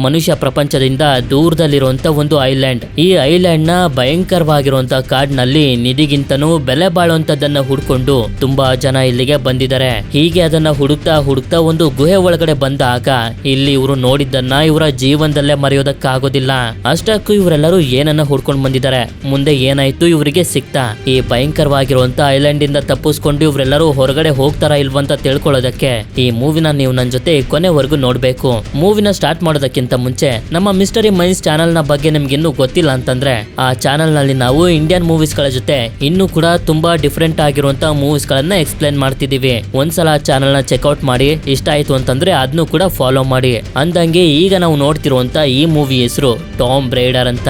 ಮನುಷ್ಯ ಪ್ರಪಂಚದಿಂದ ದೂರದಲ್ಲಿರುವಂತ ಒಂದು ಐಲ್ಯಾಂಡ್. ಈ ಐಲ್ಯಾಂಡ್ ನ ಭಯಂಕರವಾಗಿರುವಂತ ಕಾಡ್ನಲ್ಲಿ ನಿಧಿಗಿಂತನೂ ಬೆಲೆ ಬಾಳುವಂತದನ್ನ ಹುಡ್ಕೊಂಡು ತುಂಬಾ ಜನ ಇಲ್ಲಿಗೆ ಬಂದಿದ್ದಾರೆ. ಹೀಗೆ ಅದನ್ನ ಹುಡುಕ್ತಾ ಒಂದು ಗುಹೆ ಒಳಗಡೆ ಬಂದಾಗ ಇಲ್ಲಿ ಇವರು ನೋಡಿದ್ದನ್ನ ಇವರ ಜೀವನದಲ್ಲೇ ಮರೆಯೋದಕ್ಕಾಗೋದಿಲ್ಲ. ಅಷ್ಟಕ್ಕೂ ಇವರೆಲ್ಲರೂ ಏನನ್ನ ಹುಡ್ಕೊಂಡು ಬಂದಿದ್ದಾರೆ, ಮುಂದೆ ಏನಾಯ್ತು ಇವರಿಗೆ ಸಿಕ್ತಾ, ಈ ಭಯಂಕರವಾಗಿರುವಂತ ಐಲ್ಯಾಂಡ್ ಇಂದ ತಪ್ಪಿಸ್ಕೊಂಡು ಇವರೆಲ್ಲರೂ ಹೊರಗಡೆ ಹೋಗ್ತಾರ ಇಲ್ವಂತ ತಿಳ್ಕೊಳ್ಳೋದಕ್ಕೆ ಈ ಮೂವಿನ ನೀವು ನನ್ನ ಜೊತೆ ಕೊನೆವರೆಗೂ ನೋಡ್ಬೇಕು. ಮೂವಿನ ಸ್ಟಾರ್ಟ್ ಮಾಡೋದಕ್ಕಿಂತ ಮುಂಚೆ ನಮ್ಮ ಮಿಸ್ಟರಿ ಮೈನ್ಸ್ ಚಾನೆಲ್ ನ ಬಗ್ಗೆ ನಿಮ್ಗೆ ಇನ್ನೂ ಗೊತ್ತಿಲ್ಲ ಅಂತಂದ್ರೆ ಆ ಚಾನೆಲ್ ನಲ್ಲಿ ನಾವು ಇಂಡಿಯನ್ ಮೂವೀಸ್ ಗಳ ಜೊತೆ ಇನ್ನೂ ಕೂಡ ತುಂಬಾ ಡಿಫ್ರೆಂಟ್ ಆಗಿರುವಂತ ಮೂವೀಸ್ ಗಳನ್ನ ಎಕ್ಸ್ಪ್ಲೇನ್ ಮಾಡ್ತಿದೀವಿ. ಒಂದ್ಸಲ ಆ ಚಾನೆಲ್ ನ ಚೆಕ್ಔಟ್ ಮಾಡಿ, ಇಷ್ಟ ಆಯ್ತು ಅಂತಂದ್ರೆ ಅದನ್ನು ಕೂಡ ಫಾಲೋ ಮಾಡಿ. ಅಂದಂಗೆ ಈಗ ನಾವು ನೋಡ್ತಿರುವಂತ ಈ ಮೂವಿ ಹೆಸರು ಟಾಮ್ ಬ್ರೈಡರ್ ಅಂತ.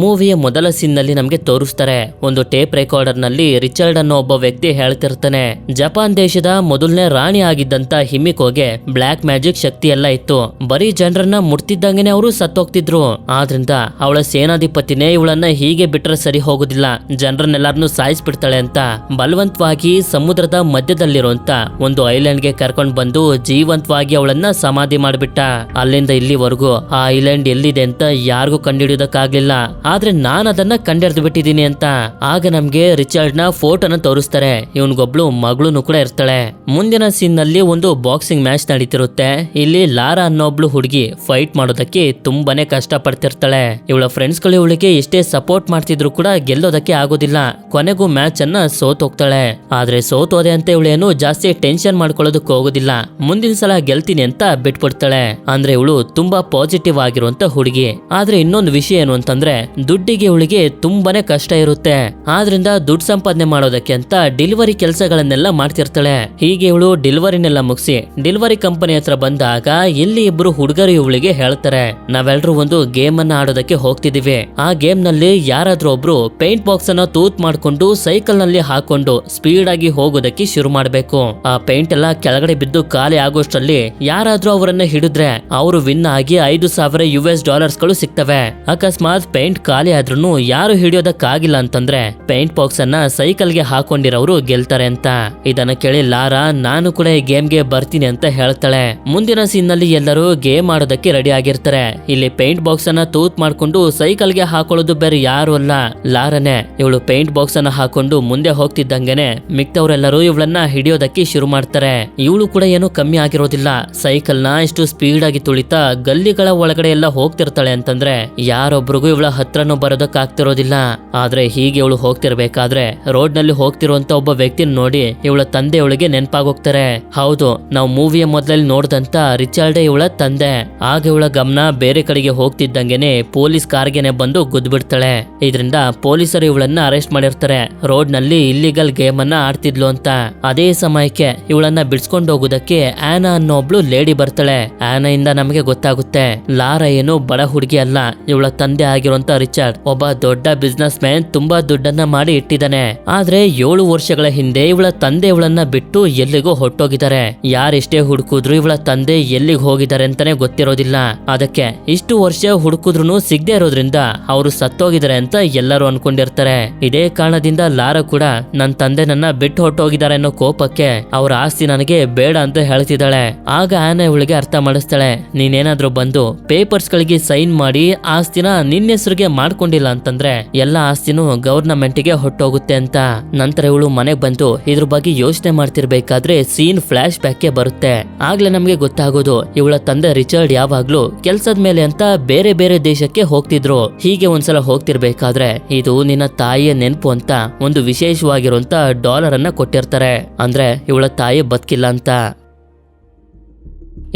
ಮೂವಿಯ ಮೊದಲ ಸೀನ್ ನಲ್ಲಿ ನಮಗೆ ತೋರಿಸ್ತಾರೆ, ಒಂದು ಟೇಪ್ ರೆಕಾರ್ಡರ್ ನಲ್ಲಿ ರಿಚರ್ಡ್ ಅನ್ನೋ ಒಬ್ಬ ವ್ಯಕ್ತಿ ಹೇಳ್ತಿರ್ತಾನೆ, ಜಪಾನ್ ದೇಶದ ಮೊದಲನೇ ರಾಣಿ ಆಗಿದ್ದಂತ ಹಿಮಿಕೋಗೆ ಬ್ಲಾಕ್ ಮ್ಯಾಜಿಕ್ ಶಕ್ತಿ ಎಲ್ಲ ಇತ್ತು. ಬರೀ ಜನರನ್ನ ಮುಟ್ತಿದ್ದಂಗೆನೆ ಅವರು ಸತ್ತೋಗ್ತಿದ್ರು. ಆದ್ರಿಂದ ಅವಳ ಸೇನಾಧಿಪತಿನೇ ಇವಳನ್ನ ಹೀಗೆ ಬಿಟ್ರೆ ಸರಿ ಹೋಗುದಿಲ್ಲ, ಜನರನ್ನೆಲ್ಲಾರನ್ನು ಸಾಯಿಸ್ಬಿಡ್ತಾಳೆ ಅಂತ ಬಲವಂತವಾಗಿ ಸಮುದ್ರದ ಮಧ್ಯದಲ್ಲಿರುವಂತ ಒಂದು ಐಲ್ಯಾಂಡ್ ಗೆ ಕರ್ಕೊಂಡ್ ಬಂದು ಜೀವಂತವಾಗಿ ಅವಳನ್ನ ಸಮಾಧಿ ಮಾಡ್ಬಿಟ್ಟ. ಅಲ್ಲಿಂದ ಇಲ್ಲಿವರೆಗೂ ಆ ಐಲ್ಯಾಂಡ್ ಎಲ್ಲಿದೆ ಅಂತ ಯಾರಿಗೂ ಕಂಡುಹಿಡಿಯೋದಕ್ಕಾಗ್ಲಿಲ್ಲ. ಆದ್ರೆ ನಾನು ಅದನ್ನ ಕಂಡಿಡ್ದು ಬಿಟ್ಟಿದ್ದೀನಿ ಅಂತ. ಆಗ ನಮ್ಗೆ ರಿಚರ್ಡ್ ನ ಫೋಟೋನ ತೋರಿಸ್ತಾರೆ. ಇವನ್ಗೊಬ್ಳು ಮಗಳು ಕೂಡ ಇರ್ತಾಳೆ. ಮುಂದಿನ ಸೀನ್ ನಲ್ಲಿ ಒಂದು ಬಾಕ್ಸಿಂಗ್ ಮ್ಯಾಚ್ ನಡೀತಿರುತ್ತೆ. ಇಲ್ಲಿ ಲಾರಾ ಅನ್ನೋ ಒಬ್ಳು ಹುಡುಗಿ ಫೈಟ್ ಮಾಡೋದಕ್ಕೆ ತುಂಬಾನೇ ಕಷ್ಟ ಪಡ್ತಿರ್ತಾಳೆ. ಇವಳ ಫ್ರೆಂಡ್ಸ್ ಗಳು ಇವಳಿಗೆ ಎಷ್ಟೇ ಸಪೋರ್ಟ್ ಮಾಡ್ತಿದ್ರು ಕೂಡ ಗೆಲ್ಲೋದಕ್ಕೆ ಆಗೋದಿಲ್ಲ. ಕೊನೆಗೂ ಮ್ಯಾಚ್ ಅನ್ನ ಸೋತೋಗ್ತಾಳೆ. ಆದ್ರೆ ಸೋತೋದೆ ಅಂತ ಇವಳೇನು ಜಾಸ್ತಿ ಟೆನ್ಷನ್ ಮಾಡ್ಕೊಳ್ಳೋದಕ್ಕೆ ಹೋಗೋದಿಲ್ಲ. ಮುಂದಿನ ಸಲ ಗೆಲ್ತೀನಿ ಅಂತ ಬಿಟ್ಬಿಡ್ತಾಳೆ. ಅಂದ್ರೆ ಇವಳು ತುಂಬಾ ಪಾಸಿಟಿವ್ ಆಗಿರುವಂತ ಹುಡುಗಿ. ಆದ್ರೆ ಇನ್ನೊಂದು ವಿಷಯ ಏನು ಅಂತಂದ್ರೆ ದುಡ್ಡಿಗೆ ಇವಳಿಗೆ ತುಂಬಾನೇ ಕಷ್ಟ ಇರುತ್ತೆ. ಆದ್ರಿಂದ ದುಡ್ಡು ಸಂಪಾದನೆ ಮಾಡೋದಕ್ಕೆ ಅಂತ ಡೆಲಿವರಿ ಕೆಲಸಗಳನ್ನೆಲ್ಲ ಮಾಡ್ತಿರ್ತಾಳೆ. ಹೀಗೆ ಇವಳು ಡೆಲಿವರಿನೆಲ್ಲ ಮುಗಿಸಿ ಡೆಲಿವರಿ ಕಂಪನಿ ಹತ್ರ ಬಂದಾಗ ಇಲ್ಲಿ ಇಬ್ರು ಹುಡುಗರು ಇವಳಿಗೆ ಹೇಳ್ತಾರೆ, ನಾವೆಲ್ಲರೂ ಒಂದು ಗೇಮ್ ಅನ್ನ ಆಡೋದಕ್ಕೆ ಹೋಗ್ತಿದೀವಿ. ಆ ಗೇಮ್ ನಲ್ಲಿ ಯಾರಾದ್ರೂ ಒಬ್ರು ಪೇಂಟ್ ಬಾಕ್ಸ್ ಅನ್ನ ತೂತ್ ಮಾಡ್ಕೊಂಡು ಸೈಕಲ್ ನಲ್ಲಿ ಹಾಕೊಂಡು ಸ್ಪೀಡ್ ಆಗಿ ಹೋಗೋದಕ್ಕೆ ಶುರು ಮಾಡ್ಬೇಕು. ಆ ಪೇಂಟ್ ಎಲ್ಲ ಕೆಳಗಡೆ ಬಿದ್ದು ಖಾಲಿ ಆಗೋಷ್ಟರಲ್ಲಿ ಯಾರಾದ್ರೂ ಅವರನ್ನ ಹಿಡಿದ್ರೆ ಅವರು ವಿನ್ ಆಗಿ $5,000 ಸಿಗ್ತವೆ. ಅಕಸ್ಮಾತ್ ಪೇಂಟ್ ಖಾಲಿ ಆದ್ರೂ ಯಾರು ಹಿಡಿಯೋದಕ್ಕಾಗಿಲ್ಲ ಅಂತಂದ್ರೆ ಪೇಂಟ್ ಬಾಕ್ಸ್ ಅನ್ನ ಸೈಕಲ್ ಗೆ ಹಾಕೊಂಡಿರೋರು ಗೆಲ್ತಾರೆ ಅಂತ. ಇದನ್ನ ಕೇಳಿ ಲಾರಾ ನಾನು ಕೂಡ ಈ ಗೇಮ್ ಗೆ ಬರ್ತೀನಿ ಅಂತ ಹೇಳ್ತಾಳೆ. ಮುಂದಿನ ಸೀನ್ ನಲ್ಲಿ ಎಲ್ಲರೂ ಗೇಮ್ ಆಡೋದಕ್ಕೆ ರೆಡಿ ಆಗಿರ್ತಾರೆ. ಇಲ್ಲಿ ಪೇಂಟ್ ಬಾಕ್ಸ್ ಅನ್ನ ತೂತ್ ಮಾಡ್ಕೊಂಡು ಸೈಕಲ್ ಗೆ ಹಾಕೊಳ್ಳೋದು ಬೇರೆ ಯಾರು ಅಲ್ಲ, ಲಾರನೆ. ಇವಳು ಪೇಂಟ್ ಬಾಕ್ಸ್ ಅನ್ನ ಹಾಕೊಂಡು ಮುಂದೆ ಹೋಗ್ತಿದ್ದಂಗೆನೆ ಮಿಕ್ತವರೆಲ್ಲರೂ ಇವಳನ್ನ ಹಿಡಿಯೋದಕ್ಕೆ ಶುರು ಮಾಡ್ತಾರೆ. ಇವಳು ಕೂಡ ಏನು ಕಮ್ಮಿ ಆಗಿರೋದಿಲ್ಲ. ಸೈಕಲ್ ನ ಇಷ್ಟು ಸ್ಪೀಡ್ ಆಗಿ ತುಳಿತಾ ಗಲ್ಲಿಗಳ ಒಳಗಡೆ ಎಲ್ಲ ಹೋಗ್ತಿರ್ತಾಳೆ ಅಂತಂದ್ರೆ ಯಾರೊಬ್ರಿಗೂ ಇವಳ ಹತ್ರನೂ ಬರೋದಕ್ಕಾಗ್ತಿರೋದಿಲ್ಲ. ಆದ್ರೆ ಹೀಗೆ ಇವಳು ಹೋಗ್ತಿರ್ಬೇಕಾದ್ರೆ ರೋಡ್ ನಲ್ಲಿ ಹೋಗ್ತಿರುವಂತ ಒಬ್ಬ ವ್ಯಕ್ತಿನ ನೋಡಿ ಇವಳ ತಂದೆ ಇವಳಿಗೆ ನೆನಪಾಗೋಗ್ತಾರೆ. ಹೌದು, ನಾವು ಮೂವಿಯ ಮೊದಲಲ್ಲಿ ನೋಡ್ದಂತ ರಿಚರ್ಡೇ ಇವಳ ತಂದೆ. ಆಗ ಇವಳ ಗಮನ ಬೇರೆ ಕಡೆಗೆ ಹೋಗ್ತಿದ್ದಂಗೆನೆ ಪೊಲೀಸ್ ಕಾರ್ಗೆನೆ ಬಂದು ಗುದ್ಬಿಡ್ತಾಳೆ. ಇದರಿಂದ ಪೊಲೀಸರು ಇವಳನ್ನ ಅರೆಸ್ಟ್ ಮಾಡಿರ್ತಾರೆ. ರೋಡ್ ನಲ್ಲಿ ಇಲ್ಲಿಗಲ್ ಗೇಮ್ ಅನ್ನ ಆಡ್ತಿದ್ಲು ಅಂತ. ಅದೇ ಸಮಯಕ್ಕೆ ಇವಳನ್ನ ಬಿಡ್ಸ್ಕೊಂಡು ಹೋಗೋದಕ್ಕೆ ಆನಾ ಅನ್ನೋ ಒಬ್ಳು ಲೇಡಿ ಬರ್ತಾಳೆ. ಆನಾ ಇಂದ ನಮಗೆ ಗೊತ್ತಾಗುತ್ತೆ ಲಾರಾ ಏನು ಬಡ ಹುಡುಗಿ ಅಲ್ಲ, ಇವಳ ತಂದೆ ಆಗಿರುವಂತ ರಿಚರ್ಡ್ ಒಬ್ಬ ದೊಡ್ಡ ಬಿಸ್ನೆಸ್ ಮ್ಯಾನ್, ತುಂಬಾ ದುಡ್ಡನ್ನ ಮಾಡಿ ಇಟ್ಟಿದ್ದಾನೆ. ಆದ್ರೆ 7 ವರ್ಷಗಳ ಹಿಂದೆ ಇವಳ ತಂದೆ ಇವಳನ್ನ ಬಿಟ್ಟು ಎಲ್ಲಿಗೋ ಹೊಟ್ಟೋಗಿದ್ದಾರೆ. ಯಾರೆಷ್ಟೇ ಹುಡುಕಿದ್ರು ಇವಳ ತಂದೆ ಎಲ್ಲಿಗೆ ಹೋಗಿದ್ದಾರೆ ಅಂತಾನೆ ಗೊತ್ತಿರೋದಿಲ್ಲ. ಅದಕ್ಕೆ ಇಷ್ಟು ವರ್ಷ ಹುಡುಕಿದ್ರು ಸಿಗದೆ ಇರೋದ್ರಿಂದ ಅವರು ಸತ್ತೋಗಿದ್ದಾರೆ ಅಂತ ಎಲ್ಲರೂ ಅನ್ಕೊಂಡಿರ್ತಾರೆ. ಇದೇ ಕಾರಣದಿಂದ ಲಾರಾ ಕೂಡ ನನ್ನ ತಂದೆ ನನ್ನ ಬಿಟ್ಟು ಹೊಟ್ಟೋಗಿದ್ದಾರೆ ಅನ್ನೋ ಕೋಪಕ್ಕೆ ಅವ್ರ ಆಸ್ತಿ ನನಗೆ ಬೇಡ ಅಂತ ಹೇಳ್ತಿದ್ದಾಳೆ. ಆಗ ಆನಾ ಇವಳಿಗೆ ಅರ್ಥ ಮಾಡಿಸ್ತಾಳೆ, ನೀನೇನಾದ್ರೂ ಬಂದು ಪೇಪರ್ಸ್ ಗಳಿಗೆ ಸೈನ್ ಮಾಡಿ ಆಸ್ತಿನ ನಿನ್ನ ಹೆಸರಿಗೆ ಮಾಡ್ಕೊಂಡಿಲ್ಲ ಅಂತಂದ್ರೆ ಎಲ್ಲಾ ಆಸ್ತಿನೂ ಗವರ್ನಮೆಂಟ್ ಗೆ ಹೊಟ್ಟೋಗುತ್ತೆ ಅಂತ. ನಂತರ ಇವಳು ಮನೆಗ್ ಬಂದು ಇದ್ರ ಬಗ್ಗೆ ಯೋಚನೆ ಮಾಡ್ತಿರ್ಬೇಕಾದ್ರೆ ಸೀನ್ ಫ್ಲಾಶ್ ಬ್ಯಾಕ್ ಗೆ ಬರುತ್ತೆ. ಆಗ್ಲೇ ನಮ್ಗೆ ಗೊತ್ತಾಗೋದು ಇವಳ ತಂದೆ ರಿಚರ್ಡ್ ಯಾವಾಗ್ಲೂ ಕೆಲ್ಸದ ಮೇಲೆ ಅಂತ ಬೇರೆ ಬೇರೆ ದೇಶಕ್ಕೆ ಹೋಗ್ತಿದ್ರು. ಹೀಗೆ ಒಂದ್ಸಲ ಹೋಗ್ತಿರ್ಬೇಕಾದ್ರೆ ಇದು ನಿನ್ನ ತಾಯಿಯ ನೆನಪು ಅಂತ ಒಂದು ವಿಶೇಷವಾಗಿರುವಂತ $1 ಅನ್ನ ಕೊಟ್ಟಿರ್ತಾರೆ. ಅಂದ್ರೆ ಇವಳ ತಾಯಿ ಬದುಕಿಲ್ಲ ಅಂತ.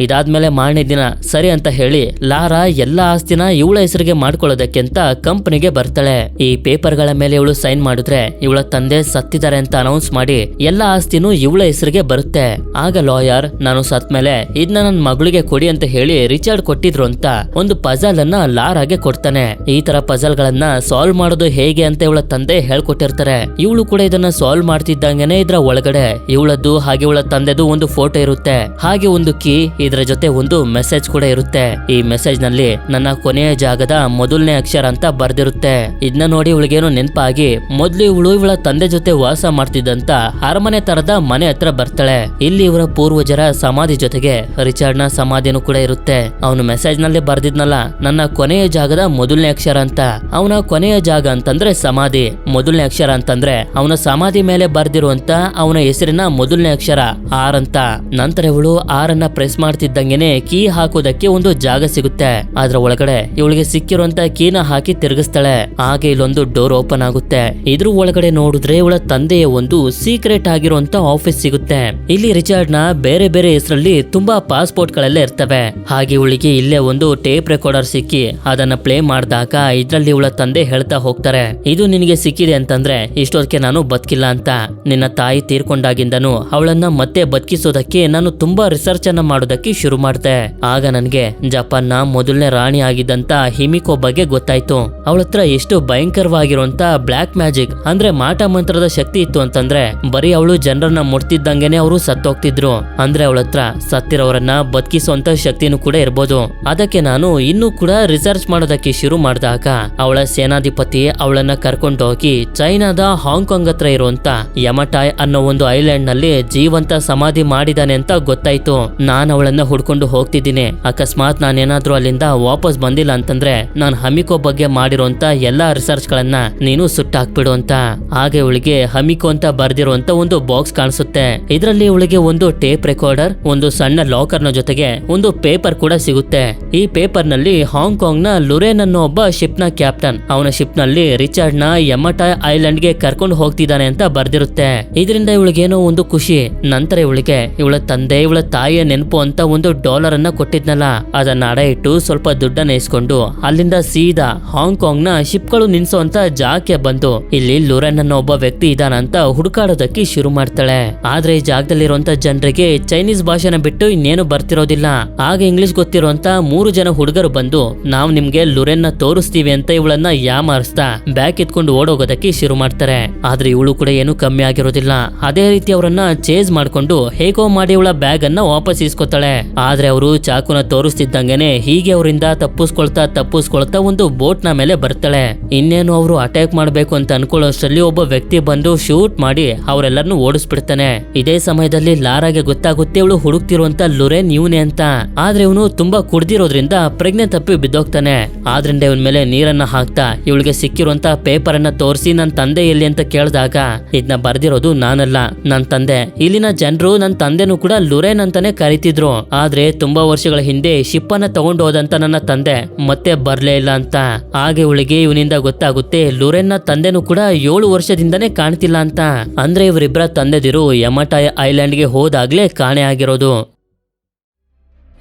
ಇದಾದ್ಮೇಲೆ ಮಾರನೇ ದಿನ ಸರಿ ಅಂತ ಹೇಳಿ ಲಾರಾ ಎಲ್ಲಾ ಆಸ್ತಿನ ಇವಳ ಹೆಸರಿಗೆ ಮಾಡ್ಕೊಳ್ಳೋದಕ್ಕೆ ಅಂತ ಕಂಪನಿಗೆ ಬರ್ತಾಳೆ. ಈ ಪೇಪರ್ ಗಳ ಮೇಲೆ ಇವಳು ಸೈನ್ ಮಾಡಿದ್ರೆ ಇವಳ ತಂದೆ ಸತ್ತಿದ್ದಾರೆ ಅಂತ ಅನೌನ್ಸ್ ಮಾಡಿ ಎಲ್ಲಾ ಆಸ್ತಿನೂ ಇವಳ ಹೆಸರಿಗೆ ಬರುತ್ತೆ. ಆಗ ಲಾಯರ್ ನಾನು ಸತ್ ಮೇಲೆ ಇದನ್ನ ನನ್ನ ಮಗಳಿಗೆ ಕೊಡಿ ಅಂತ ಹೇಳಿ ರಿಚರ್ಡ್ ಕೊಟ್ಟಿದ್ರು ಅಂತ ಒಂದು ಪಜಲ್ ಅನ್ನ ಲಾರಾಗೆ ಕೊಡ್ತಾನೆ. ಈ ತರ ಪಜಲ್ ಗಳನ್ನ ಸಾಲ್ವ್ ಮಾಡೋದು ಹೇಗೆ ಅಂತ ಇವಳ ತಂದೆ ಹೇಳ್ಕೊಟ್ಟಿರ್ತಾರೆ. ಇವಳು ಕೂಡ ಇದನ್ನ ಸಾಲ್ವ್ ಮಾಡ್ತಿದ್ದಂಗೆನೆ ಇದ್ರ ಒಳಗಡೆ ಇವಳದ್ದು ಹಾಗೆ ಇವಳ ತಂದೆದು ಒಂದು ಫೋಟೋ ಇರುತ್ತೆ. ಹಾಗೆ ಒಂದು ಕೀ ಇದರ ಜೊತೆ ಒಂದು ಮೆಸೇಜ್ ಕೂಡ ಇರುತ್ತೆ. ಈ ಮೆಸೇಜ್ ನಲ್ಲಿ ನನ್ನ ಕೊನೆಯ ಜಾಗದ ಮೊದಲನೇ ಅಕ್ಷರ ಅಂತ ಬರ್ದಿರುತ್ತೆ. ಇದನ್ನ ನೋಡಿ ಇವಳಿಗೇನೋ ನೆನಪಾಗಿ ಮೊದ್ಲು ಇವಳ ತಂದೆ ಜೊತೆ ವಾಸ ಮಾಡ್ತಿದ್ದಂತ ಅರಮನೆ ತರದ ಮನೆ ಹತ್ರ ಬರ್ತಾಳೆ. ಇಲ್ಲಿ ಇವರ ಪೂರ್ವಜರ ಸಮಾಧಿ ಜೊತೆಗೆ ರಿಚರ್ಡ್ ನ ಸಮಾಧಿನೂ ಕೂಡ ಇರುತ್ತೆ. ಅವನು ಮೆಸೇಜ್ ನಲ್ಲಿ ಬರ್ದಿದ್ನಲ್ಲ ನನ್ನ ಕೊನೆಯ ಜಾಗದ ಮೊದಲನೇ ಅಕ್ಷರ ಅಂತ. ಅವನ ಕೊನೆಯ ಜಾಗ ಅಂತಂದ್ರೆ ಸಮಾಧಿ, ಮೊದಲನೇ ಅಕ್ಷರ ಅಂತಂದ್ರೆ ಅವನ ಸಮಾಧಿ ಮೇಲೆ ಬರ್ದಿರುವಂತ ಅವನ ಹೆಸರಿನ ಮೊದಲನೇ ಅಕ್ಷರ ಆರ್ ಅಂತ. ನಂತರ ಇವಳು ಆರ್ ಅನ್ನ ಪ್ರೆಸ್ ಮಾಡ್ತಿದ್ದಂಗೆನೆ ಕೀ ಹಾಕೋದಕ್ಕೆ ಒಂದು ಜಾಗ ಸಿಗುತ್ತೆ. ಅದ್ರ ಒಳಗಡೆ ಇವಳಿಗೆ ಸಿಕ್ಕಿರುವಂತ ಕೀನ ಹಾಕಿ ತಿರುಗಿಸ್ತಾಳೆ. ಹಾಗೆ ಇಲ್ಲೊಂದು ಡೋರ್ ಓಪನ್ ಆಗುತ್ತೆ. ಇದ್ರ ಒಳಗಡೆ ನೋಡಿದ್ರೆ ಇವಳ ತಂದೆಯ ಒಂದು ಸೀಕ್ರೆಟ್ ಆಗಿರುವಂತ ಆಫೀಸ್ ಸಿಗುತ್ತೆ. ಇಲ್ಲಿ ರಿಚರ್ಡ್ ನ ಬೇರೆ ಬೇರೆ ಹೆಸರಲ್ಲಿ ತುಂಬಾ ಪಾಸ್ಪೋರ್ಟ್ ಗಳೆಲ್ಲ ಇರ್ತವೆ. ಹಾಗೆ ಇವಳಿಗೆ ಇಲ್ಲೇ ಒಂದು ಟೇಪ್ ರೆಕಾರ್ಡರ್ ಸಿಕ್ಕಿ ಅದನ್ನ ಪ್ಲೇ ಮಾಡಿದಾಗ ಇದ್ರಲ್ಲಿ ಇವಳ ತಂದೆ ಹೇಳ್ತಾ ಹೋಗ್ತಾರೆ, ಇದು ನಿನಗೆ ಸಿಕ್ಕಿದೆ ಅಂತಂದ್ರೆ ಇಷ್ಟೊತ್ತಿಗೆ ನಾನು ಬದುಕಿಲ್ಲ ಅಂತ. ನಿನ್ನ ತಾಯಿ ತೀರ್ಕೊಂಡಾಗಿಂದನು ಅವಳನ್ನ ಮತ್ತೆ ಬದುಕಿಸೋದಕ್ಕೆ ನಾನು ತುಂಬಾ ರಿಸರ್ಚ್ ಅನ್ನ ಮಾಡೋದಕ್ಕೆ ಶುರು ಮಾಡ್ದೆ. ಆಗ ನನ್ಗೆ ಜಪಾನ್ ನ ಮೊದಲನೇ ರಾಣಿ ಆಗಿದ್ದಂತ ಹಿಮಿಕೋ ಬಗ್ಗೆ ಗೊತ್ತಾಯ್ತು. ಅವಳ ಹತ್ರ ಎಷ್ಟು ಭಯಂಕರವಾಗಿರುವಂತ ಬ್ಲಾಕ್ ಮ್ಯಾಜಿಕ್ ಅಂದ್ರೆ ಮಾಟ ಮಂತ್ರದ ಶಕ್ತಿ ಇತ್ತು ಅಂತಂದ್ರೆ ಬರೀ ಅವಳು ಜನರನ್ನ ಮುಟ್ತಿದ್ದಂಗೆನೆ ಅವರು ಸತ್ತೋಗ್ತಿದ್ರು. ಅಂದ್ರೆ ಅವಳ ಹತ್ರ ಸತ್ತಿರೋರನ್ನ ಬದುಕಿಸುವಂತ ಶಕ್ತಿನೂ ಕೂಡ ಇರ್ಬೋದು. ಅದಕ್ಕೆ ನಾನು ಇನ್ನೂ ಕೂಡ ರಿಸರ್ಚ್ ಮಾಡೋದಕ್ಕೆ ಶುರು ಮಾಡಿದಾಗ ಅವಳ ಸೇನಾಧಿಪತಿ ಅವಳನ್ನ ಕರ್ಕೊಂಡೋಗಿ ಚೈನಾದ ಹಾಂಗ್ಕಾಂಗ್ ಹತ್ರ ಇರುವಂತ ಯಮಟಾಯ್ ಅನ್ನೋ ಒಂದು ಐಲ್ಯಾಂಡ್ ನಲ್ಲಿ ಜೀವಂತ ಸಮಾಧಿ ಮಾಡಿದಾನೆ ಅಂತ ಗೊತ್ತಾಯ್ತು. ನಾನು ಅವಳನ್ನ ಹುಡ್ಕೊಂಡು ಹೋಗ್ತಿದ್ದೀನಿ. ಅಕಸ್ಮಾತ್ ನಾನೇನಾದ್ರೂ ಅಲ್ಲಿಂದ ವಾಪಸ್ ಬಂದಿಲ್ಲ ಅಂತಂದ್ರೆ ನಾನು ಹಮಿಕೋ ಬಗ್ಗೆ ಮಾಡಿರುವಂತ ಎಲ್ಲಾ ರಿಸರ್ಚ್ ಗಳನ್ನ ನೀನು ಸುಟ್ಟಾಕ್ಬಿಡು ಅಂತ. ಹಾಗೆ ಇವಳಿಗೆ ಹಮಿಕೋ ಅಂತ ಬರ್ದಿರುವಂತ ಒಂದು ಬಾಕ್ಸ್ ಕಾಣಿಸುತ್ತೆ. ಇದರಲ್ಲಿ ಇವಳಿಗೆ ಒಂದು ಟೇಪ್ ರೆಕಾರ್ಡರ್, ಒಂದು ಸಣ್ಣ ಲಾಕರ್ ನ ಜೊತೆಗೆ ಒಂದು ಪೇಪರ್ ಕೂಡ ಸಿಗುತ್ತೆ. ಈ ಪೇಪರ್ ನಲ್ಲಿ ಹಾಂಗ್ಕಾಂಗ್ ನ ಲುರೇನ್ ಅನ್ನೋ ಒಬ್ಬ ಶಿಪ್ ನ ಕ್ಯಾಪ್ಟನ್ ಅವನ ಶಿಪ್ ನಲ್ಲಿ ರಿಚರ್ಡ್ ನ ಯಮಟಾಯ್ ಐಲ್ಯಾಂಡ್ ಗೆ ಕರ್ಕೊಂಡು ಹೋಗ್ತಿದ್ದಾನೆ ಅಂತ ಬರ್ದಿರುತ್ತೆ. ಇದರಿಂದ ಇವಳಿಗೇನೋ ಒಂದು ಖುಷಿ. ನಂತರ ಇವಳಿಗೆ ಇವಳ ತಂದೆ ಇವಳ ತಾಯಿಯ ನೆನಪು ಅಂತ ಒಂದು ಡಾಲರ್ ಅನ್ನ ಕೊಟ್ಟಿದ್ನಲ್ಲ ಅದನ್ನ ಅಡ ಇಟ್ಟು ಸ್ವಲ್ಪ ದುಡ್ಡನ್ನ ಇಸ್ಕೊಂಡು ಅಲ್ಲಿಂದ ಸೀದಾ ಹಾಂಗ್ಕಾಂಗ್ ನ ಶಿಪ್ ಗಳು ನಿಲ್ಸೋಂತ ಜಾಗಕ್ಕೆ ಬಂದು ಇಲ್ಲಿ ಲುರೇನ್ ಅನ್ನೋ ಒಬ್ಬ ವ್ಯಕ್ತಿ ಇದಾನಂತ ಹುಡುಕಾಡೋದಕ್ಕೆ ಶುರು ಮಾಡ್ತಾಳೆ. ಆದ್ರೆ ಈ ಜಾಗದಲ್ಲಿರುವಂತ ಜನರಿಗೆ ಚೈನೀಸ್ ಭಾಷೆನ ಬಿಟ್ಟು ಇನ್ನೇನು ಬರ್ತಿರೋದಿಲ್ಲ. ಆಗ ಇಂಗ್ಲಿಷ್ ಗೊತ್ತಿರುವಂತ 3 ಜನ ಹುಡುಗರು ಬಂದು ನಾವ್ ನಿಮ್ಗೆ ಲುರೇನ್ ನ ತೋರಿಸ್ತೀವಿ ಅಂತ ಇವಳನ್ನ ಯಾಮಾರಿಸ್ತಾ ಬ್ಯಾಗ್ ಎತ್ಕೊಂಡು ಓಡೋಗೋದಕ್ಕೆ ಶುರು ಮಾಡ್ತಾರೆ. ಆದ್ರೆ ಇವಳು ಕೂಡ ಏನು ಕಮ್ಮಿ ಆಗಿರೋದಿಲ್ಲ. ಅದೇ ರೀತಿ ಅವರನ್ನ ಚೇಸ್ ಮಾಡ್ಕೊಂಡು ಹೇಗೋ ಮಾಡಿ ಇವಳ ಬ್ಯಾಗ್ ಅನ್ನ ವಾಪಸ್ ಇಸ್ಕೊತಾಳೆ. ಆದ್ರೆ ಅವರು ಚಾಕುನ ತೋರಿಸ್ತಿದ್ದಂಗೆನೆ ಹೀಗೆ ಅವರಿಂದ ತಪ್ಪಿಸ್ಕೊಳ್ತಾ ಒಂದು ಬೋಟ್ ನ ಮೇಲೆ ಬರ್ತಾಳೆ. ಇನ್ನೇನು ಅವರು ಅಟ್ಯಾಕ್ ಮಾಡ್ಬೇಕು ಅಂತ ಅನ್ಕೊಳ್ಳೋಷ್ಟರಲ್ಲಿ ಒಬ್ಬ ವ್ಯಕ್ತಿ ಬಂದು ಶೂಟ್ ಮಾಡಿ ಅವರೆಲ್ಲರನ್ನು ಓಡಿಸ್ಬಿಡ್ತಾನೆ. ಇದೇ ಸಮಯದಲ್ಲಿ ಲಾರಾಗೆ ಗೊತ್ತಾಗುತ್ತೆ ಇವಳು ಹುಡುಕ್ತಿರುವಂತ ಲುರೇನ್ ಇವನೇ ಅಂತ. ಆದ್ರೆ ಇವನು ತುಂಬಾ ಕುಡ್ದಿರೋದ್ರಿಂದ ಪ್ರಜ್ಞೆ ತಪ್ಪಿ ಬಿದ್ದೋಗ್ತಾನೆ. ಆದ್ರಿಂದ ಇವನ್ ಮೇಲೆ ನೀರನ್ನ ಹಾಕ್ತಾ ಇವಳಿಗೆ ಸಿಕ್ಕಿರುವಂತ ಪೇಪರ್ ಅನ್ನ ತೋರಿಸಿ ನನ್ ತಂದೆ ಎಲ್ಲಿ ಅಂತ ಕೇಳಿದಾಗ ಇದನ್ನ ಬರ್ದಿರೋದು ನಾನಲ್ಲ, ನನ್ ತಂದೆ. ಇಲ್ಲಿನ ಜನರು ನನ್ ತಂದೆನೂ ಕೂಡ ಲುರೇನ್ ಅಂತಾನೆ ಕರಿತಿದ್ರು. ಆದ್ರೆ ತುಂಬಾ ವರ್ಷಗಳ ಹಿಂದೆ ಶಿಪ್ ಅನ್ನ ತಗೊಂಡು ಹೋದಂತ ನನ್ನ ತಂದೆ ಮತ್ತೆ ಬರ್ಲೇ ಇಲ್ಲ ಅಂತ. ಹಾಗೆ ಇವಳಿಗೆ ಇವನಿಂದ ಗೊತ್ತಾಗುತ್ತೆ ಲುರೇನ್ ನ ತಂದೆನೂ ಕೂಡ 7 ವರ್ಷದಿಂದನೇ ಕಾಣ್ತಿಲ್ಲ ಅಂತ. ಅಂದ್ರೆ ಇವರಿಬ್ಬರ ತಂದೆದಿರು ಯಮಟಾಯ್ ಐಲ್ಯಾಂಡ್ ಗೆ ಹೋದಾಗ್ಲೇ ಕಾಣೆ ಆಗಿರೋದು.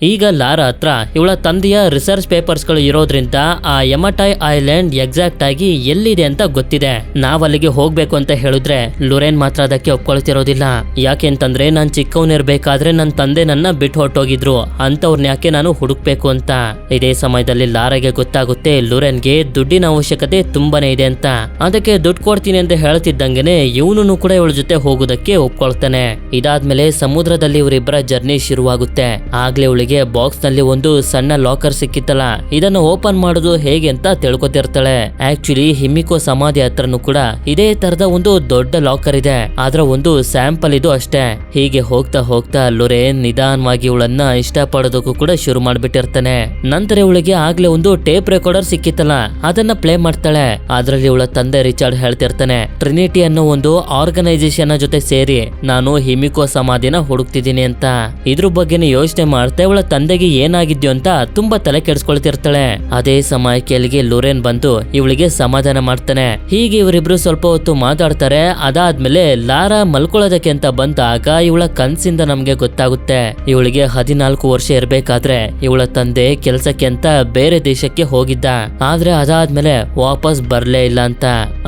ಈಗ ಲಾರಾ ಹತ್ರ ಇವಳ ತಂದೆಯ ರಿಸರ್ಚ್ ಪೇಪರ್ಸ್ ಗಳು ಇರೋದ್ರಿಂದ ಆ ಯಮಟಾಯ್ ಐಲ್ಯಾಂಡ್ ಎಕ್ಸಾಕ್ಟ್ ಆಗಿ ಎಲ್ಲಿದೆ ಅಂತ ಗೊತ್ತಿದೆ. ನಾವ್ ಅಲ್ಲಿಗೆ ಹೋಗ್ಬೇಕು ಅಂತ ಹೇಳಿದ್ರೆ ಲುರೇನ್ ಮಾತ್ರ ಅದಕ್ಕೆ ಒಪ್ಕೊಳ್ತಿರೋದಿಲ್ಲ. ಯಾಕೆಂತಂದ್ರೆ ನಾನ್ ಚಿಕ್ಕವನಿರ್ಬೇಕಾದ್ರೆ ನನ್ನ ತಂದೆ ನನ್ನ ಬಿಟ್ಟು ಹೊರಟೋಗಿದ್ರು, ಅಂತವ್ರನ್ನ ಯಾಕೆ ನಾನು ಹುಡುಕ್ಬೇಕು ಅಂತ. ಇದೇ ಸಮಯದಲ್ಲಿ ಲಾರಾಗೆ ಗೊತ್ತಾಗುತ್ತೆ ಲುರೇನ್ಗೆ ದುಡ್ಡಿನ ಅವಶ್ಯಕತೆ ತುಂಬಾನೇ ಇದೆ ಅಂತ. ಅದಕ್ಕೆ ದುಡ್ಡು ಕೊಡ್ತೀನಿ ಅಂತ ಹೇಳ್ತಿದ್ದಂಗೆನೆ ಇವನು ಕೂಡ ಇವಳ ಜೊತೆ ಹೋಗೋದಕ್ಕೆ ಒಪ್ಕೊಳ್ತಾನೆ. ಇದಾದ್ಮೇಲೆ ಸಮುದ್ರದಲ್ಲಿ ಇವರಿಬ್ಬರ ಜರ್ನಿ ಶುರುವಾಗುತ್ತೆ. ಆಗ್ಲೇ ಇವಳಿಗೆ ಬಾಕ್ಸ್ ನಲ್ಲಿ ಒಂದು ಸಣ್ಣ ಲಾಕರ್ ಸಿಕ್ಕಿತ್ತಲ್ಲ, ಇದನ್ನು ಓಪನ್ ಮಾಡೋದು ಹೇಗೆ ಅಂತ ತಿಳ್ಕೊತಿರ್ತಾಳೆ. ಆಕ್ಚುಲಿ ಹಿಮಿಕೋ ಸಮಾಧಿ ಹತ್ರನು ಕೂಡ ಇದೇ ತರದ ಒಂದು ದೊಡ್ಡ ಲಾಕರ್ ಇದೆ. ಅದರ ಒಂದು ಸ್ಯಾಂಪಲ್ ಇದು ಅಷ್ಟೇ. ಹೀಗೆ ಹೋಗ್ತಾ ಹೋಗ್ತಾ ಲುರೇನ್ ನಿಧಾನವಾಗಿ ಇವಳನ್ನ ಇಷ್ಟಪಡೋದಕ್ಕೂ ಕೂಡ ಶುರು ಮಾಡ್ಬಿಟ್ಟಿರ್ತಾನೆ. ನಂತರ ಇವಳಿಗೆ ಆಗ್ಲೇ ಒಂದು ಟೇಪ್ ರೆಕಾರ್ಡರ್ ಸಿಕ್ಕಿತ್ತಲ್ಲ, ಅದನ್ನ ಪ್ಲೇ ಮಾಡ್ತಾಳೆ. ಅದ್ರಲ್ಲಿ ಇವಳ ತಂದೆ ರಿಚರ್ಡ್ ಹೇಳ್ತಿರ್ತಾನೆ, ಟ್ರಿನಿಟಿ ಅನ್ನೋ ಒಂದು ಆರ್ಗನೈಸೇಷನ್ ಜೊತೆ ಸೇರಿ ನಾನು ಹಿಮಿಕೋ ಸಮಾಧಿನ ಹುಡುಕ್ತಿದ್ದೀನಿ ಅಂತ. ಇದ್ರ ಬಗ್ಗೆನೇ ಯೋಚನೆ ಮಾಡ್ತಾ ಇವಳ ತಂದೆಗೆ ಏನಾಗಿದ್ಯೋ ಅಂತ ತುಂಬಾ ತಲೆ ಕೆಡಿಸ್ಕೊಳ್ತಿರ್ತಾಳೆ. ಅದೇ ಸಮಯಕ್ಕೆ ಅಲ್ಲಿಗೆ ಲುರೇನ್ ಬಂದು ಇವಳಿಗೆ ಸಮಾಧಾನ ಮಾಡ್ತಾನೆ. ಹೀಗೆ ಇವರಿಬ್ರು ಸ್ವಲ್ಪ ಹೊತ್ತು ಮಾತಾಡ್ತಾರೆ. ಅದಾದ್ಮೇಲೆ ಲಾರಾ ಮಲ್ಕೊಳ್ಳೋದಕ್ಕೆ ಅಂತ ಬಂದಾಗ ಇವಳ ಕನ್ಸಿಂದ ನಮ್ಗೆ ಗೊತ್ತಾಗುತ್ತೆ ಇವಳಿಗೆ 14 ವರ್ಷ ಇರ್ಬೇಕಾದ್ರೆ ಇವಳ ತಂದೆ ಕೆಲ್ಸಕ್ಕೆ ಅಂತ ಬೇರೆ ದೇಶಕ್ಕೆ ಹೋಗಿದ್ದ. ಆದ್ರೆ ಅದಾದ್ಮೇಲೆ ವಾಪಸ್ ಬರ್ಲೇ ಇಲ್ಲ ಅಂತ.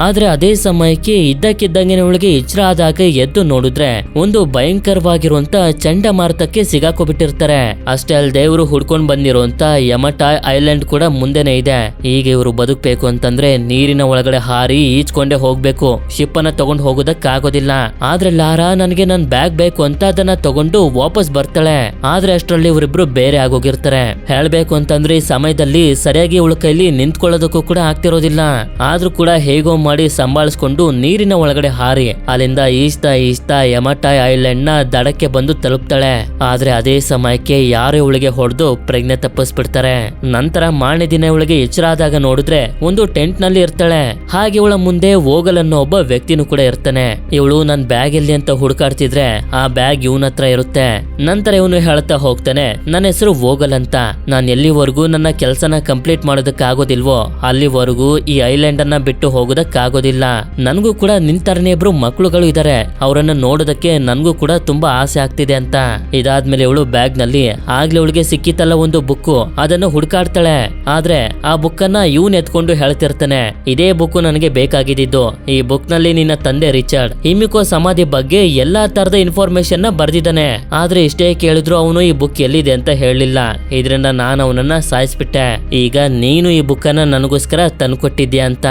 ಆದ್ರೆ ಅದೇ ಸಮಯಕ್ಕೆ ಇದ್ದಕ್ಕಿದ್ದಂಗೆ ಇವಳಿಗೆ ಎಚ್ಚರ ಆದಾಗ ಎದ್ದು ನೋಡಿದ್ರೆ ಒಂದು ಭಯಂಕರವಾಗಿರುವಂತ ಚಂಡಮಾರುತಕ್ಕೆ ಸಿಗಾಕೋಬಿಟ್ಟಿರ್ತಾರೆ. ಅಷ್ಟೇ ಅಲ್ಲದೆ ಇವರು ಹುಡ್ಕೊಂಡ್ ಬಂದಿರುವಂತ ಯಮಟಾಯ್ ಐಲ್ಯಾಂಡ್ ಕೂಡ ಮುಂದೆನೆ ಇದೆ. ಈಗ ಇವರು ಬದುಕಬೇಕು ಅಂತಂದ್ರೆ ನೀರಿನ ಒಳಗಡೆ ಹಾರಿ ಈಚ್ಕೊಂಡೆ ಹೋಗ್ಬೇಕು, ಶಿಪ್ ಅನ್ನ ತಗೊಂಡು ಹೋಗೋದಕ್ಕಾಗೋದಿಲ್ಲ. ಆದ್ರೆ ಲಾರಾ ನನಗೆ ನನ್ ಬ್ಯಾಗ್ ಬೇಕು ಅಂತ ಅದನ್ನ ತಗೊಂಡು ವಾಪಸ್ ಬರ್ತಾಳೆ. ಆದ್ರೆ ಅಷ್ಟರಲ್ಲಿ ಇವರಿಬ್ರು ಬೇರೆ ಆಗೋಗಿರ್ತಾರೆ. ಹೇಳ್ಬೇಕು ಅಂತಂದ್ರೆ ಈ ಸಮಯದಲ್ಲಿ ಸರಿಯಾಗಿ ಇವಳ ಕೈಲಿ ನಿಂತ್ಕೊಳ್ಳೋದಕ್ಕೂ ಕೂಡ ಆಗ್ತಿರೋದಿಲ್ಲ. ಆದ್ರೂ ಕೂಡ ಹೇಗೋ ಮಾಡಿ ಸಂಭಾಳಿಸ್ಕೊಂಡು ನೀರಿನ ಒಳಗಡೆ ಹಾರಿ ಅಲ್ಲಿಂದ ಈಸ್ತಾ ಯಮಟಾಯ್ ಐಲ್ಯಾಂಡ್ ನ ದಡಕ್ಕೆ ಬಂದು ತಲುಪ್ತಾಳೆ. ಆದ್ರೆ ಅದೇ ಸಮಯಕ್ಕೆ ಯಾರು ಇವಳಿಗೆ ಹೊಡೆದು ಪ್ರಜ್ಞೆ ತಪ್ಪಿಸ್ಬಿಡ್ತಾರೆ. ನಂತರ ಮಾರನೇ ದಿನ ಇವಳಿಗೆ ಎಚ್ಚರ ಆದಾಗ ನೋಡಿದ್ರೆ ಒಂದು ಟೆಂಟ್ ನಲ್ಲಿ ಇರ್ತಾಳೆ. ಹಾಗೆ ಇವಳ ಮುಂದೆ ವೋಗಲ್ ಅನ್ನೋ ಒಬ್ಬ ವ್ಯಕ್ತಿನೂ ಕೂಡ ಇರ್ತಾನೆ. ಇವಳು ನನ್ ಬ್ಯಾಗ್ ಎಲ್ಲಿ ಅಂತ ಹುಡುಕಾಡ್ತಿದ್ರೆ ಆ ಬ್ಯಾಗ್ ಇವನ ಹತ್ರ ಇರುತ್ತೆ. ನಂತರ ಇವನು ಹೇಳ್ತಾ ಹೋಗ್ತಾನೆ, ನನ್ನ ಹೆಸರು ವೋಗಲ್ ಅಂತ, ನಾನ್ ಎಲ್ಲಿವರೆಗೂ ನನ್ನ ಕೆಲಸನ ಕಂಪ್ಲೀಟ್ ಮಾಡೋದಕ್ಕಾಗೋದಿಲ್ವೋ ಅಲ್ಲಿವರೆಗೂ ಈ ಐಲ್ಯಾಂಡ್ ಅನ್ನ ಬಿಟ್ಟು ಹೋಗೋದಕ್ಕಾಗೋದಿಲ್ಲ. ನನ್ಗೂ ಕೂಡ ನಿಂತರನೇ ಇಬ್ರು ಮಕ್ಕಳುಗಳು ಇದಾರೆ, ಅವರನ್ನ ನೋಡೋದಕ್ಕೆ ನನ್ಗೂ ಕೂಡ ತುಂಬಾ ಆಸೆ ಆಗ್ತಿದೆ ಅಂತ. ಇದಾದ್ಮೇಲೆ ಇವಳು ಬ್ಯಾಗ್ ನಲ್ಲಿ ಆಗ್ಲೇ ಅವಳಿಗೆ ಸಿಕ್ಕಿತಲ್ಲ ಒಂದು ಬುಕ್ಕು, ಅದನ್ನು ಹುಡುಕಾಡ್ತಾಳೆ. ಆದ್ರೆ ಆ ಬುಕ್ ಅನ್ನ ಇವನ್ ಎತ್ಕೊಂಡು ಹೇಳ್ತಿರ್ತಾನೆ, ಇದೇ ಬುಕ್ ನನಗೆ ಬೇಕಾಗಿದ್ದು. ಈ ಬುಕ್ ನಲ್ಲಿ ನಿನ್ನ ತಂದೆ ರಿಚರ್ಡ್ ಹಿಮಿಕೋ ಸಮಾಧಿ ಬಗ್ಗೆ ಎಲ್ಲಾ ತರದ ಇನ್ಫಾರ್ಮೇಶನ್ ನ ಬರ್ದಿದ್ದಾನೆ. ಆದ್ರೆ ಇಷ್ಟೇ ಕೇಳಿದ್ರು ಅವನು ಈ ಬುಕ್ ಎಲ್ಲಿದೆ ಅಂತ ಹೇಳಲಿಲ್ಲ. ಇದರಿಂದ ನಾನು ಅವನನ್ನ ಸಾಯಿಸ್ಬಿಟ್ಟೆ. ಈಗ ನೀನು ಈ ಬುಕ್ ಅನ್ನ ನನಗೋಸ್ಕರ ತಂದ್ಕೊಟ್ಟಿದ್ಯಾ ಅಂತ.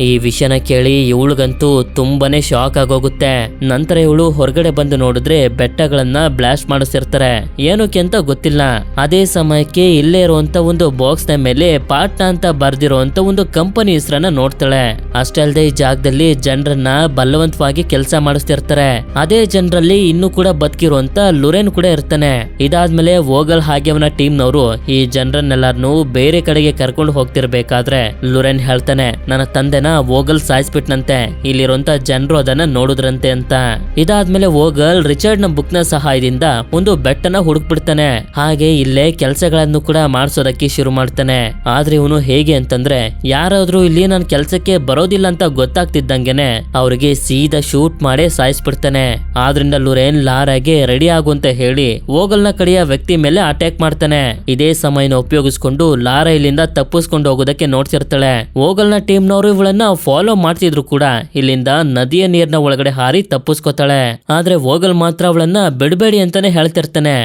ಈ ವಿಷಯನ ಕೇಳಿ ಇವಳಿಗಂತೂ ತುಂಬಾನೇ ಶಾಕ್ ಆಗೋಗುತ್ತೆ. ನಂತರ ಇವಳು ಹೊರಗಡೆ ಬಂದು ನೋಡಿದ್ರೆ ಬೆಟ್ಟಗಳನ್ನ ಬ್ಲಾಸ್ಟ್ ಮಾಡಿಸಿರ್ತಾರೆ, ಏನಕ್ಕೆ ಅಂತ ಗೊತ್ತಿಲ್ಲ. ಅದೇ ಸಮಯಕ್ಕೆ ಇಲ್ಲೇ ಇರುವಂತ ಒಂದು ಬಾಕ್ಸ್ ನ ಮೇಲೆ ಪಾಟ್ನಾ ಅಂತ ಬರ್ದಿರುವಂತ ಒಂದು ಕಂಪನಿ ಹೆಸರನ್ನ ನೋಡ್ತಾಳೆ. ಅಷ್ಟೇ ಅಲ್ಲದೆ ಈ ಜಾಗದಲ್ಲಿ ಜನರನ್ನ ಬಲವಂತವಾಗಿ ಕೆಲಸ ಮಾಡಿಸ್ತಿರ್ತಾರೆ. ಅದೇ ಜನರಲ್ಲಿ ಇನ್ನೂ ಕೂಡ ಬದುಕಿರುವಂತ ಲುರೆನ್ ಕೂಡ ಇರ್ತಾನೆ. ಇದಾದ್ಮೇಲೆ ವೋಗಲ್ ಹಾಗೆ ಅವನ ಟೀಮ್ ನವರು ಈ ಜನರನ್ನೆಲ್ಲಾರನು ಬೇರೆ ಕಡೆಗೆ ಕರ್ಕೊಂಡು ಹೋಗ್ತಿರ್ಬೇಕಾದ್ರೆ ಲುರೆನ್ ಹೇಳ್ತಾನೆ, ನನ್ನ ತಂದೆನ ವೋಗಲ್ ಸಾಯಿಸ್ಬಿಟ್ನಂತೆ, ಇಲ್ಲಿರುವಂತ ಜನರು ಅದನ್ನ ನೋಡುದ್ರಂತೆ ಅಂತ. ಇದಾದ್ಮೇಲೆ ವೋಗಲ್ ರಿಚರ್ಡ್ ನ ಬುಕ್ ನ ಸಹಾಯದಿಂದ ಒಂದು ಬೆಟ್ಟನ ಹುಡುಕ್ಬಿಡ್ತಾನೆ. ಹಾಗೆ ಇಲ್ಲೇ ಕೆಲಸಗಳನ್ನು ಕೂಡ ಮಾಡಿಸೋದಕ್ಕೆ ಶುರು ಮಾಡ್ತಾನೆ. ಆದ್ರೆ ಇವನು ಹೇಗೆ ಅಂತಂದ್ರೆ ಯಾರಾದ್ರೂ ಇಲ್ಲಿ ನನ್ ಕೆಲ್ಸಕ್ಕೆ ಬರೋದಿಲ್ಲ ಅಂತ ಗೊತ್ತಾಗ್ತಿದ್ದಂಗೆನೆ ಅವ್ರಿಗೆ ಸೀದಾ ಶೂಟ್ ಮಾಡೇ ಸಾಯಿಸ್ಬಿಡ್ತಾನೆ. ಆದ್ರಿಂದ ಲುರೆನ್ ಲಾರಾಗೆ ರೆಡಿ ಆಗುವಂತ ಹೇಳಿ ವೋಗಲ್ ನ ಕಡೆಯ ವ್ಯಕ್ತಿ ಮೇಲೆ ಅಟ್ಯಾಕ್ ಮಾಡ್ತಾನೆ. ಇದೇ ಸಮಯನ ಉಪಯೋಗಿಸ್ಕೊಂಡು ಲಾರಾ ಇಲ್ಲಿಂದ ತಪ್ಪಿಸ್ಕೊಂಡು ಹೋಗೋದಕ್ಕೆ ನೋಡ್ತಿರ್ತಾಳೆ. ವೋಗಲ್ ನ ಟೀಮ್ ನವರು ಇವಳನ್ನ ಫಾಲೋ ಮಾಡ್ತಿದ್ರು ಕೂಡ ಇಲ್ಲಿಂದ ನದಿಯ ನೀರಿನ ಒಳಗಡೆ ಹಾರಿ ತಪ್ಪಿಸ್ಕೊತಾಳೆ. ಆದ್ರೆ ವೋಗಲ್ ಮಾತ್ರ ಅವಳನ್ನ ಬಿಡಬೇಡಿ ಅಂತಾನೆ ಹೇಳ್ತಿರ್ತಾನೆ.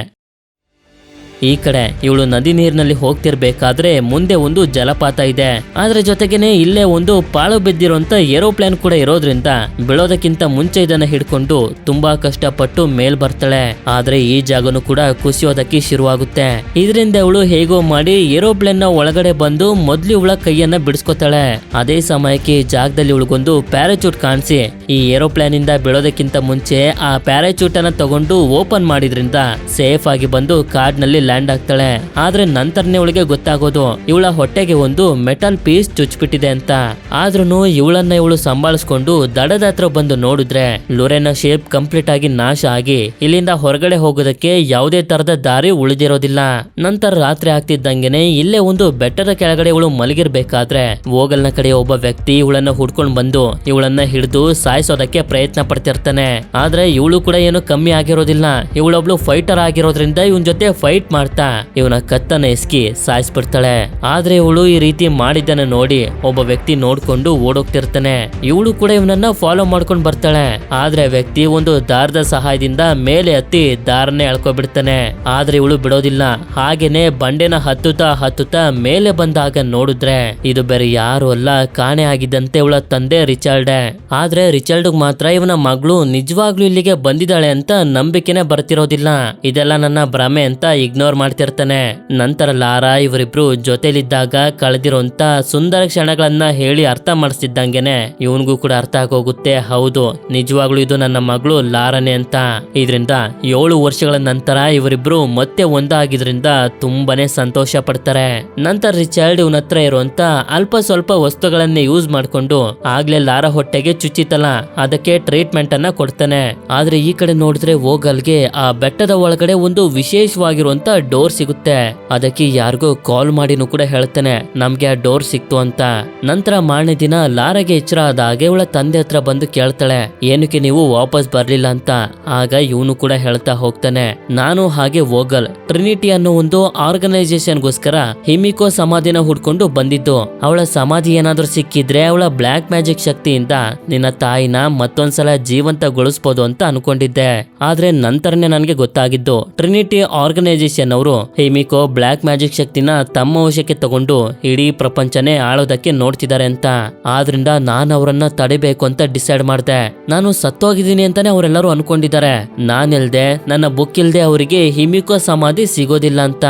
ಈ ಕಡೆ ಇವಳು ನದಿ ನೀರಿನಲ್ಲಿ ಹೋಗ್ತಿರ್ಬೇಕಾದ್ರೆ ಮುಂದೆ ಒಂದು ಜಲಪಾತ ಇದೆ. ಅದ್ರ ಜೊತೆಗೇನೆ ಇಲ್ಲೇ ಒಂದು ಪಾಳು ಬಿದ್ದಿರುವಂತ ಏರೋಪ್ಲೇನ್ ಕೂಡ ಇರೋದ್ರಿಂದ ಬೀಳೋದಕ್ಕಿಂತ ಮುಂಚೆ ಇದನ್ನ ಹಿಡ್ಕೊಂಡು ತುಂಬಾ ಕಷ್ಟಪಟ್ಟು ಮೇಲ್ ಬರ್ತಾಳೆ. ಆದ್ರೆ ಈ ಜಾಗನು ಕೂಡ ಕುಸಿಯೋದಕ್ಕೆ ಶುರುವಾಗುತ್ತೆ. ಇದರಿಂದ ಇವಳು ಹೇಗೋ ಮಾಡಿ ಏರೋಪ್ಲೇನ್ ನ ಒಳಗಡೆ ಬಂದು ಮೊದ್ಲು ಇವಳ ಕೈಯನ್ನ ಬಿಡಿಸ್ಕೊತಾಳೆ. ಅದೇ ಸಮಯಕ್ಕೆ ಈ ಜಾಗದಲ್ಲಿ ಇವಳಿಗೊಂದು ಪ್ಯಾರಾಚೂಟ್ ಕಾಣಿಸಿ ಈ ಏರೋಪ್ಲೇನ್ ಇಂದ ಬೀಳೋದಕ್ಕಿಂತ ಮುಂಚೆ ಆ ಪ್ಯಾರಾಚೂಟ್ ಅನ್ನ ತಗೊಂಡು ಓಪನ್ ಮಾಡಿದ್ರಿಂದ ಸೇಫ್ ಆಗಿ ಬಂದು ಕಾಡ್ನಲ್ಲಿ ಲ್ಯಾಂಡ್ ಆಗ್ತಾಳೆ. ಆದ್ರೆ ನಂತರನೇ ಇವಳಿಗೆ ಗೊತ್ತಾಗೋದು ಇವಳ ಹೊಟ್ಟೆಗೆ ಒಂದು ಮೆಟಲ್ ಪೀಸ್ ಚುಚ್ಬಿಟ್ಟಿದೆ ಅಂತ. ಆದ್ರೂ ಇವಳನ್ನ ಇವಳು ಸಂಭಾಳಿಸ್ಕೊಂಡು ದಡದ ಹತ್ರ ಬಂದು ನೋಡಿದ್ರೆ ಲುರೆನ್ ಶೇಪ್ ಕಂಪ್ಲೀಟ್ ಆಗಿ ನಾಶ ಆಗಿ ಇಲ್ಲಿಂದ ಹೊರಗಡೆ ಹೋಗೋದಕ್ಕೆ ಯಾವುದೇ ತರದ ದಾರಿ ಉಳಿದಿರೋದಿಲ್ಲ. ನಂತರ ರಾತ್ರಿ ಆಗ್ತಿದ್ದಂಗೆನೆ ಇಲ್ಲೇ ಒಂದು ಬೆಟ್ಟದ ಕೆಳಗಡೆ ಇವಳು ಮಲಗಿರ್ಬೇಕಾದ್ರೆ ವೋಗಲ್ ನ ಕಡೆ ಒಬ್ಬ ವ್ಯಕ್ತಿ ಇವಳನ್ನ ಹುಡ್ಕೊಂಡ್ ಬಂದು ಇವಳನ್ನ ಹಿಡಿದು ಸಾಯಿಸೋದಕ್ಕೆ ಪ್ರಯತ್ನ ಪಡ್ತಿರ್ತಾನೆ. ಆದ್ರೆ ಇವಳು ಕೂಡ ಏನು ಕಮ್ಮಿ ಆಗಿರೋದಿಲ್ಲ. ಇವಳೊಬ್ಳು ಫೈಟರ್ ಆಗಿರೋದ್ರಿಂದ ಇವನ್ ಜೊತೆ ಫೈಟ್ ಮಾಡ್ತಾ ಇವನ ಕತ್ತನ್ನ ಎಸ್ಕಿ ಸಾಯಿಸ್ಬಿಡ್ತಾಳೆ. ಆದ್ರೆ ಇವಳು ಈ ರೀತಿ ಮಾಡಿದ್ದನ್ನ ನೋಡಿ ಒಬ್ಬ ವ್ಯಕ್ತಿ ನೋಡ್ಕೊಂಡು ಓಡೋಗ್ತಿರ್ತಾನೆ. ಇವಳು ಕೂಡ ಇವನನ್ನ ಫಾಲೋ ಮಾಡ್ಕೊಂಡ್ ಬರ್ತಾಳೆ. ಆದ್ರೆ ವ್ಯಕ್ತಿ ಒಂದು ದಾರದ ಸಹಾಯದಿಂದ ಮೇಲೆ ಹತ್ತಿ ದಾರನ್ನೇ ಎಳ್ಕೊಬಿಡ್ತಾನೆ. ಆದ್ರೆ ಇವಳು ಬಿಡೋದಿಲ್ಲ. ಹಾಗೇನೆ ಬಂಡೆನ ಹತ್ತುತ್ತಾ ಮೇಲೆ ಬಂದಾಗ ನೋಡಿದ್ರೆ ಇದು ಬೇರೆ ಯಾರು ಅಲ್ಲ, ಕಾಣೆ ಆಗಿದ್ದಂತೆ ಇವಳ ತಂದೆ ರಿಚರ್ಡ್. ಆದ್ರೆ ರಿಚರ್ಡ್ ಮಾತ್ರ ಇವನ ಮಗಳು ನಿಜವಾಗ್ಲೂ ಇಲ್ಲಿಗೆ ಬಂದಿದ್ದಾಳೆ ಅಂತ ನಂಬಿಕೆನೆ ಬರ್ತಿರೋದಿಲ್ಲ. ಇದೆಲ್ಲ ನನ್ನ ಭ್ರಮೆ ಅಂತ ಇಗ್ನೋರ್ ಮಾಡ್ತಿರ್ತಾನೆ. ನಂತರ ಲಾರಾ ಇವರಿಬ್ರು ಜೊತೆಲಿದ್ದಾಗ ಕಳೆದಿರುವಂತ ಸುಂದರ ಕ್ಷಣಗಳನ್ನ ಹೇಳಿ ಅರ್ಥ ಮಾಡಿಸ್ತಿದ್ದಂಗೆನೆ ಇವನ್ಗೂ ಕೂಡ ಅರ್ಥ ಆಗೋಗುತ್ತೆ, ಹೌದು ನಿಜವಾಗ್ಲೂ ಇದು ನನ್ನ ಮಗಳು ಲಾರಾನೆ ಅಂತ. ಇದರಿಂದ 7 ವರ್ಷಗಳ ನಂತರ ಇವರಿಬ್ರು ಮತ್ತೆ ಒಂದಾಗಿದ್ರಿಂದ ತುಂಬಾನೇ ಸಂತೋಷ ಪಡ್ತಾರೆ. ನಂತರ ರಿಚರ್ಡ್ ಇವನ ಹತ್ರ ಇರುವಂತ ಅಲ್ಪ ಸ್ವಲ್ಪ ವಸ್ತುಗಳನ್ನೇ ಯೂಸ್ ಮಾಡ್ಕೊಂಡು ಆಗ್ಲೇ ಲಾರಾ ಹೊಟ್ಟೆಗೆ ಚುಚ್ಚಿತಲ್ಲ ಅದಕ್ಕೆ ಟ್ರೀಟ್ಮೆಂಟ್ ಅನ್ನ ಕೊಡ್ತಾನೆ. ಆದ್ರೆ ಈ ಕಡೆ ನೋಡಿದ್ರೆ ವೋಗಲ್ಗೆ ಆ ಬೆಟ್ಟದ ಒಳಗಡೆ ಒಂದು ವಿಶೇಷವಾಗಿರುವಂತ ಡೋರ್ ಸಿಗುತ್ತೆ. ಅದಕ್ಕೆ ಯಾರಿಗೋ ಕಾಲ್ ಮಾಡಿನೂ ಕೂಡ ಹೇಳ್ತಾನೆ ನಮ್ಗೆ ಆ ಡೋರ್ ಸಿಕ್ತು ಅಂತ. ನಂತರ ಮಾರನೇ ದಿನ ಲಾರಾಗೆ ಎಚ್ಚರ ಆದಾಗೆ ಇವಳ ತಂದೆ ಹತ್ರ ಬಂದು ಕೇಳ್ತಾಳೆ ಏನಕ್ಕೆ ನೀವು ವಾಪಸ್ ಬರ್ಲಿಲ್ಲ ಅಂತ. ಆಗ ಇವನು ಕೂಡ ಹೇಳ್ತಾ ಹೋಗ್ತಾನೆ, ನಾನು ಹಾಗೆ ವೋಗಲ್ ಟ್ರಿನಿಟಿ ಅನ್ನೋ ಒಂದು ಆರ್ಗನೈಸೇಷನ್ ಗೋಸ್ಕರ ಹಿಮಿಕೋ ಸಮಾಧಿನ ಹುಡ್ಕೊಂಡು ಬಂದಿದ್ದು. ಅವಳ ಸಮಾಧಿ ಏನಾದ್ರೂ ಸಿಕ್ಕಿದ್ರೆ ಅವಳ ಬ್ಲಾಕ್ ಮ್ಯಾಜಿಕ್ ಶಕ್ತಿಯಿಂದ ನಿನ್ನ ತಾಯಿನ ಮತ್ತೊಂದ್ಸಲ ಜೀವಂತಗೊಳಿಸಬಹುದು ಅಂತ ಅನ್ಕೊಂಡಿದ್ದೆ. ಆದ್ರೆ ನಂತರನೇ ನನಗೆ ಗೊತ್ತಾಗಿದ್ದು ಟ್ರಿನಿಟಿ ಆರ್ಗನೈಸೇಷನ್ ಟೆಕ್ನಿಷಿಯನ್ ಅವರು ಹಿಮಿಕೋ ಬ್ಲಾಕ್ ಮ್ಯಾಜಿಕ್ ಶಕ್ತಿನ ತಮ್ಮ ವಶಕ್ಕೆ ತಗೊಂಡು ಇಡೀ ಪ್ರಪಂಚನೇ ಆಳೋದಕ್ಕೆ ನೋಡ್ತಿದ್ದಾರೆ ಅಂತ. ಆದ್ರಿಂದ ನಾನು ಅವರನ್ನ ತಡಿಬೇಕು ಅಂತ ಡಿಸೈಡ್ ಮಾಡ್ದೆ. ನಾನು ಸತ್ತೋಗಿದ್ದೀನಿ ಅಂತಾನೆ ಅವರೆಲ್ಲರೂ ಅನ್ಕೊಂಡಿದ್ದಾರೆ. ನಾನಿಲ್ದೆ ನನ್ನ ಬುಕ್ ಇಲ್ದೆ ಅವರಿಗೆ ಹಿಮಿಕೋ ಸಮಾಧಿ ಸಿಗೋದಿಲ್ಲ ಅಂತ.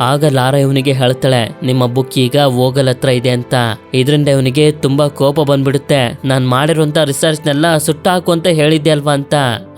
ಆಗ ಲಾರಾ ಇವನಿಗೆ ಹೇಳ್ತಾಳೆ, ನಿಮ್ಮ ಬುಕ್ ಈಗ ವೋಗಲ್ ಹತ್ರ ಇದೆ ಅಂತ. ಇದರಿಂದ ಇವನಿಗೆ ತುಂಬಾ ಕೋಪ ಬಂದ್ಬಿಡುತ್ತೆ. ನಾನ್ ಮಾಡಿರುವಂತ ರಿಸರ್ಚ್ ನೆಲ್ಲ ಸುಟ್ಟಾಕು ಅಂತ ಹೇಳಿದ್ದೆ ಅಲ್ವಾ ಅಂತ.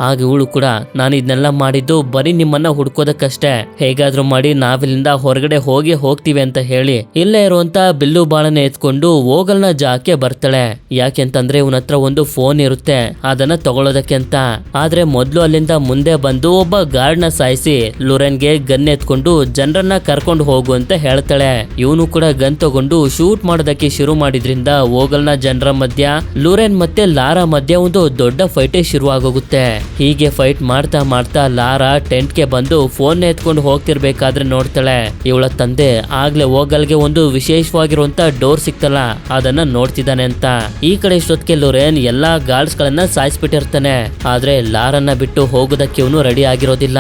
ಆಗ ಇವಳು ಕೂಡ, ನಾನು ಇದನ್ನೆಲ್ಲ ಮಾಡಿದ್ದು ಬರೀ ನಿಮ್ಮನ್ನ ಹುಡ್ಕೋದಕ್ಕಷ್ಟೇ, ಹೇಗಾದ್ರೂ ಮಾಡಿ ನಾವಿಲ್ಲಿಂದ ಹೊರಗಡೆ ಹೋಗ್ತೀವಿ ಅಂತ ಹೇಳಿ ಇಲ್ಲೇ ಇರುವಂತ ಬಿಲ್ಲು ಬಾಳನ್ನ ಎತ್ಕೊಂಡು ವೋಗಲ್ನ ಜಾಗಕ್ಕೆ ಬರ್ತಾಳೆ. ಯಾಕೆಂತಂದ್ರೆ ಇವನ ಹತ್ರ ಒಂದು ಫೋನ್ ಇರುತ್ತೆ, ಅದನ್ನ ತಗೊಳ್ಳೋದಕ್ಕೆ ಅಂತ. ಆದ್ರೆ ಮೊದ್ಲು ಅಲ್ಲಿಂದ ಮುಂದೆ ಬಂದು ಒಬ್ಬ ಗಾರ್ಡ್ ನ ಸಾಯಿಸಿ ಲುರೆನ್ಗೆ ಗನ್ ಎತ್ಕೊಂಡು ಜನರನ್ನ ಕರ್ಕೊಂಡು ಹೋಗು ಅಂತ ಹೇಳ್ತಾಳೆ. ಇವನು ಕೂಡ ಗನ್ ತಗೊಂಡು ಶೂಟ್ ಮಾಡೋದಕ್ಕೆ ಶುರು ಮಾಡಿದ್ರಿಂದ ವೋಗಲ್ನ ಜನರ ಮಧ್ಯ ಲುರೆನ್ ಮತ್ತೆ ಲಾರಾ ಮಧ್ಯ ಒಂದು ದೊಡ್ಡ ಫೈಟೇ ಶುರು ಆಗೋಗುತ್ತೆ. ಹೀಗೆ ಫೈಟ್ ಮಾಡ್ತಾ ಮಾಡ್ತಾ ಲಾರಾ ಟೆಂಟ್ಗೆ ಬಂದು ಫೋನ್ ಎತ್ಕೊಂಡು ಹೋಗ್ತಿರ್ಬೇಕಾದ್ರೆ ನೋಡ್ತಾಳೆ ಇವಳ ತಂದೆ ಆಗ್ಲೇ ವೋಗಲ್ಗೆ ಒಂದು ವಿಶೇಷವಾಗಿರುವಂತ ಡೋರ್ ಸಿಕ್ತಲ್ಲ ಅದನ್ನ ನೋಡ್ತಿದ್ದಾನೆ ಅಂತ. ಈ ಕಡೆ ಇಷ್ಟೊತ್ತಿಗೆ ಲುರೆನ್ ಎಲ್ಲಾ ಗಾರ್ಡ್ಸ್ ಗಳನ್ನ ಸಾಯಿಸ್ಬಿಟ್ಟಿರ್ತಾನೆ. ಆದ್ರೆ ಲಾರನ್ನ ಬಿಟ್ಟು ಹೋಗೋದಕ್ಕೆ ಇವನು ರೆಡಿ ಆಗಿರೋದಿಲ್ಲ.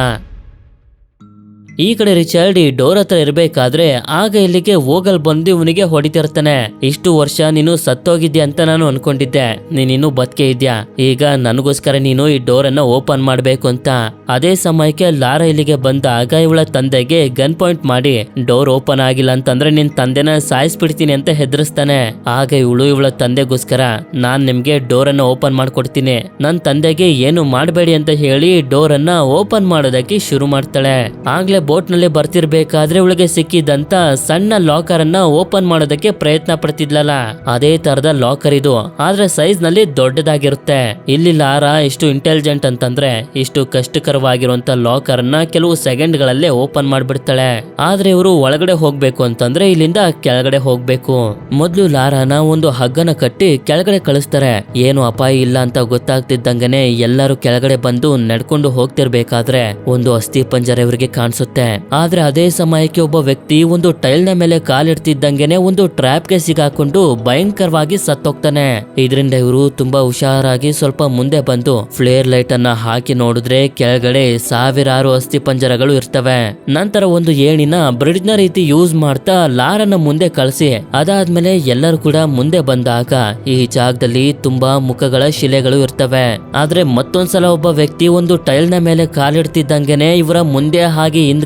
ಈ ಕಡೆ ರಿಚರ್ಡ್ ಈ ಡೋರ್ ಹತ್ರ ಇರ್ಬೇಕಾದ್ರೆ ಆಗ ಇಲ್ಲಿಗೆ ವೋಗಲ್ ಬಂದು ಇವನಿಗೆ ಹೊಡಿತಿರ್ತಾನೆ. ಇಷ್ಟು ವರ್ಷ ನೀನು ಸತ್ತೋಗಿದ್ಯಾ ಅಂತ ನಾನು ಅನ್ಕೊಂಡಿದ್ದೆ, ನೀನಿನ್ನು ಬದುಕೆ ಇದ್ಯಾ, ಈಗ ನನಗೋಸ್ಕರ ನೀನು ಈ ಡೋರ್ ಅನ್ನ ಓಪನ್ ಮಾಡ್ಬೇಕು ಅಂತ. ಅದೇ ಸಮಯಕ್ಕೆ ಲಾರಾ ಇಲ್ಲಿಗೆ ಬಂದಾಗ ಇವಳ ತಂದೆಗೆ ಗನ್ ಪಾಯಿಂಟ್ ಮಾಡಿ ಡೋರ್ ಓಪನ್ ಆಗಿಲ್ಲ ಅಂತಂದ್ರೆ ನಿನ್ ತಂದೆನ ಸಾಯಿಸ್ಬಿಡ್ತೀನಿ ಅಂತ ಹೆದರ್ಸ್ತಾನೆ. ಆಗ ಇವಳ ತಂದೆಗೋಸ್ಕರ ನಾನ್ ನಿಮ್ಗೆ ಡೋರ್ ಅನ್ನ ಓಪನ್ ಮಾಡ್ಕೊಡ್ತೀನಿ, ನನ್ ತಂದೆಗೆ ಏನು ಮಾಡಬೇಡಿ ಅಂತ ಹೇಳಿ ಡೋರ್ ಅನ್ನ ಓಪನ್ ಮಾಡೋದಕ್ಕೆ ಶುರು ಮಾಡ್ತಾಳೆ. ಆಗ್ಲೇ ಬೋಟ್ ನಲ್ಲಿ ಬರ್ತಿರ್ಬೇಕಾದ್ರೆ ಇವಳಿಗೆ ಸಿಕ್ಕಿದಂತ ಸಣ್ಣ ಲಾಕರ್ ಅನ್ನ ಓಪನ್ ಮಾಡೋದಕ್ಕೆ ಪ್ರಯತ್ನ ಪಡ್ತಿದ್ಲಲ್ಲ, ಅದೇ ತರದ ಲಾಕರ್ ಇದು, ಆದ್ರೆ ಸೈಜ್ ನಲ್ಲಿ ದೊಡ್ಡದಾಗಿರುತ್ತೆ. ಇಲ್ಲಿ ಲಾರಾ ಇಷ್ಟು ಇಂಟೆಲಿಜೆಂಟ್ ಅಂತಂದ್ರೆ ಇಷ್ಟು ಕಷ್ಟಕರವಾಗಿರುವಂತ ಲಾಕರ್ ಅನ್ನ ಕೆಲವು ಸೆಕೆಂಡ್ ಗಳಲ್ಲೇ ಓಪನ್ ಮಾಡ್ಬಿಡ್ತಾಳೆ. ಆದ್ರೆ ಇವರು ಒಳಗಡೆ ಹೋಗ್ಬೇಕು ಅಂತಂದ್ರೆ ಇಲ್ಲಿಂದ ಕೆಳಗಡೆ ಹೋಗ್ಬೇಕು. ಮೊದ್ಲು ಲಾರಾನ ಒಂದು ಹಗ್ಗನ ಕಟ್ಟಿ ಕೆಳಗಡೆ ಕಳಿಸ್ತಾರೆ. ಏನು ಅಪಾಯ ಇಲ್ಲ ಅಂತ ಗೊತ್ತಾಗ್ತಿದ್ದಂಗನೆ ಎಲ್ಲರೂ ಕೆಳಗಡೆ ಬಂದು ನಡ್ಕೊಂಡು ಹೋಗ್ತಿರ್ಬೇಕಾದ್ರೆ ಒಂದು ಅಸ್ಥಿ ಪಂಜರ ಇವರಿಗೆ ಕಾಣಿಸುತ್ತೆ. ಆದ್ರೆ ಅದೇ ಸಮಯಕ್ಕೆ ಒಬ್ಬ ವ್ಯಕ್ತಿ ಒಂದು ಟೈಲ್ ನ ಮೇಲೆ ಕಾಲಿಡ್ತಿದ್ದಂಗೆನೆ ಒಂದು ಟ್ರ್ಯಾಪ್ ಗೆ ಸಿಗಾಕೊಂಡು ಭಯಂಕರವಾಗಿ ಸತ್ತೋಗ್ತಾನೆ. ಇದರಿಂದ ಇವರು ತುಂಬಾ ಹುಷಾರಾಗಿ ಸ್ವಲ್ಪ ಮುಂದೆ ಬಂದು ಫ್ಲೇರ್ ಲೈಟ್ ಅನ್ನ ಹಾಕಿ ನೋಡಿದ್ರೆ ಕೆಳಗಡೆ ಸಾವಿರಾರು ಅಸ್ಥಿ ಪಂಜರಗಳು ಇರ್ತವೆ. ನಂತರ ಒಂದು ಏಣಿನ ಬ್ರಿಡ್ಜ್ ನ ರೀತಿ ಯೂಸ್ ಮಾಡ್ತಾ ಲಾರನ್ನ ಮುಂದೆ ಕಳಿಸಿ ಅದಾದ್ಮೇಲೆ ಎಲ್ಲರೂ ಕೂಡ ಮುಂದೆ ಬಂದಾಗ ಈ ಜಾಗದಲ್ಲಿ ತುಂಬಾ ಮುಖಗಳ ಶಿಲೆಗಳು ಇರ್ತವೆ. ಆದ್ರೆ ಮತ್ತೊಂದ್ಸಲ ಒಬ್ಬ ವ್ಯಕ್ತಿ ಒಂದು ಟೈಲ್ ನ ಮೇಲೆ ಕಾಲಿಡ್ತಿದ್ದಂಗೆನೆ ಇವರ ಮುಂದೆ ಹಾಗೆ ಹಿಂದ್ಗಡೆ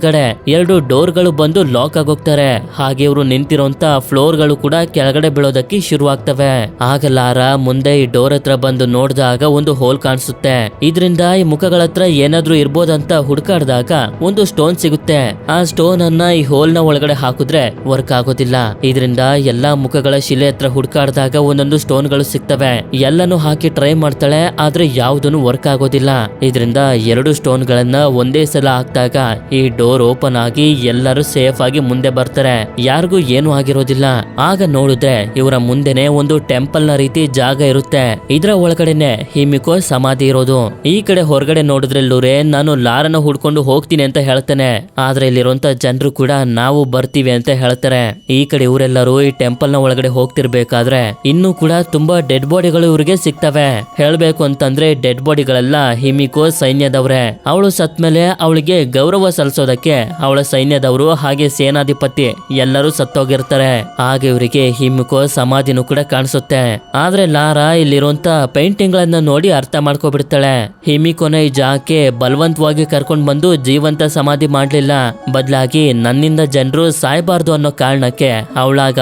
ಎರಡು ಡೋರ್ ಗಳು ಬಂದು ಲಾಕ್ ಆಗೋಗ್ತಾರೆ. ಹಾಗೆ ಇವರು ನಿಂತಿರುವಂತ ಫ್ಲೋರ್ ಗಳು ಕೂಡ ಕೆಳಗಡೆ ಬೀಳೋದಕ್ಕೆ ಶುರು ಆಗ್ತವೆ. ಆಗ ಲಾರಾ ಮುಂದೆ ಈ ಡೋರ್ ಹತ್ರ ಬಂದು ನೋಡಿದಾಗ ಒಂದು ಹೋಲ್ ಕಾಣಿಸುತ್ತೆ. ಇದರಿಂದ ಈ ಮುಖಗಳ ಹತ್ರ ಏನಾದ್ರೂ ಇರ್ಬೋದಂತ ಹುಡುಕಾಡಿದಾಗ ಒಂದು ಸ್ಟೋನ್ ಸಿಗುತ್ತೆ. ಆ ಸ್ಟೋನ್ ಅನ್ನ ಈ ಹೋಲ್ ನ ಒಳಗಡೆ ಹಾಕಿದ್ರೆ ವರ್ಕ್ ಆಗೋದಿಲ್ಲ. ಇದರಿಂದ ಎಲ್ಲಾ ಮುಖಗಳ ಶಿಲೆ ಹತ್ರ ಹುಡುಕಾಡಿದಾಗ ಒಂದೊಂದು ಸ್ಟೋನ್ ಗಳು ಸಿಗ್ತವೆ. ಎಲ್ಲಾನು ಹಾಕಿ ಟ್ರೈ ಮಾಡ್ತಾಳೆ, ಆದ್ರೆ ಯಾವುದನ್ನು ವರ್ಕ್ ಆಗೋದಿಲ್ಲ. ಇದರಿಂದ ಎರಡು ಸ್ಟೋನ್ ಗಳನ್ನ ಒಂದೇ ಸಲ ಹಾಕಿದಾಗ ಈ ಡೋರ್ ಓಪನ್ ಆಗಿ ಎಲ್ಲರೂ ಸೇಫ್ ಆಗಿ ಮುಂದೆ ಬರ್ತಾರೆ. ಯಾರಿಗೂ ಏನು ಆಗಿರೋದಿಲ್ಲ. ಆಗ ನೋಡಿದ್ರೆ ಇವರ ಮುಂದೆನೆ ಒಂದು ಟೆಂಪಲ್ ನ ರೀತಿ ಜಾಗ ಇರುತ್ತೆ. ಇದರ ಒಳಗಡೆನೆ ಹಿಮಿಕೋ ಸಮಾಧಿ ಇರೋದು. ಈ ಕಡೆ ಹೊರಗಡೆ ನೋಡಿದ್ರೆ ಲುರೆನ್ ನಾನು ಲಾರನ ಹುಡ್ಕೊಂಡು ಹೋಗ್ತೀನಿ ಅಂತ ಹೇಳ್ತಾನೆ. ಆದ್ರೆ ಇಲ್ಲಿರುವಂತ ಜನರು ಕೂಡ ನಾವು ಬರ್ತೀವಿ ಅಂತ ಹೇಳ್ತಾರೆ. ಈ ಕಡೆ ಇವರೆಲ್ಲರೂ ಈ ಟೆಂಪಲ್ ನ ಒಳಗಡೆ ಹೋಗ್ತಿರ್ಬೇಕಾದ್ರೆ ಇನ್ನೂ ಕೂಡ ತುಂಬಾ ಡೆಡ್ ಬಾಡಿಗಳು ಇವ್ರಿಗೆ ಸಿಗ್ತವೆ. ಹೇಳ್ಬೇಕು ಅಂತಂದ್ರೆ ಡೆಡ್ ಬಾಡಿಗಳೆಲ್ಲ ಹಿಮಿಕೋ ಸೈನ್ಯದವ್ರೆ. ಅವಳು ಸತ್ಮೇಲೆ ಅವಳಿಗೆ ಗೌರವ ಸಲ್ಲಿಸೋದಕ್ಕೆ ಅವಳ ಸೈನ್ಯದವರು ಹಾಗೆ ಸೇನಾಧಿಪತಿ ಎಲ್ಲರೂ ಸತ್ತೋಗಿರ್ತಾರೆ. ಹಾಗೆ ಇವರಿಗೆ ಹಿಮಿಕೋ ಸಮಾಧಿನೂ ಕೂಡ ಕಾಣಿಸುತ್ತೆ. ಆದ್ರೆ ಲಾರಾ ಇಲ್ಲಿರುವಂತ ಪೇಂಟಿಂಗ್ ಗಳನ್ನ ನೋಡಿ ಅರ್ಥ ಮಾಡ್ಕೊಬಿಡ್ತಾಳೆ. ಹಿಮಿಕೋನ ಈ ಜಾಗಕ್ಕೆ ಬಲವಂತವಾಗಿ ಕರ್ಕೊಂಡ್ ಬಂದು ಜೀವಂತ ಸಮಾಧಿ ಮಾಡ್ಲಿಲ್ಲ, ಬದಲಾಗಿ ನನ್ನಿಂದ ಜನರು ಸಾಯ್ಬಾರ್ದು ಅನ್ನೋ ಕಾರಣಕ್ಕೆ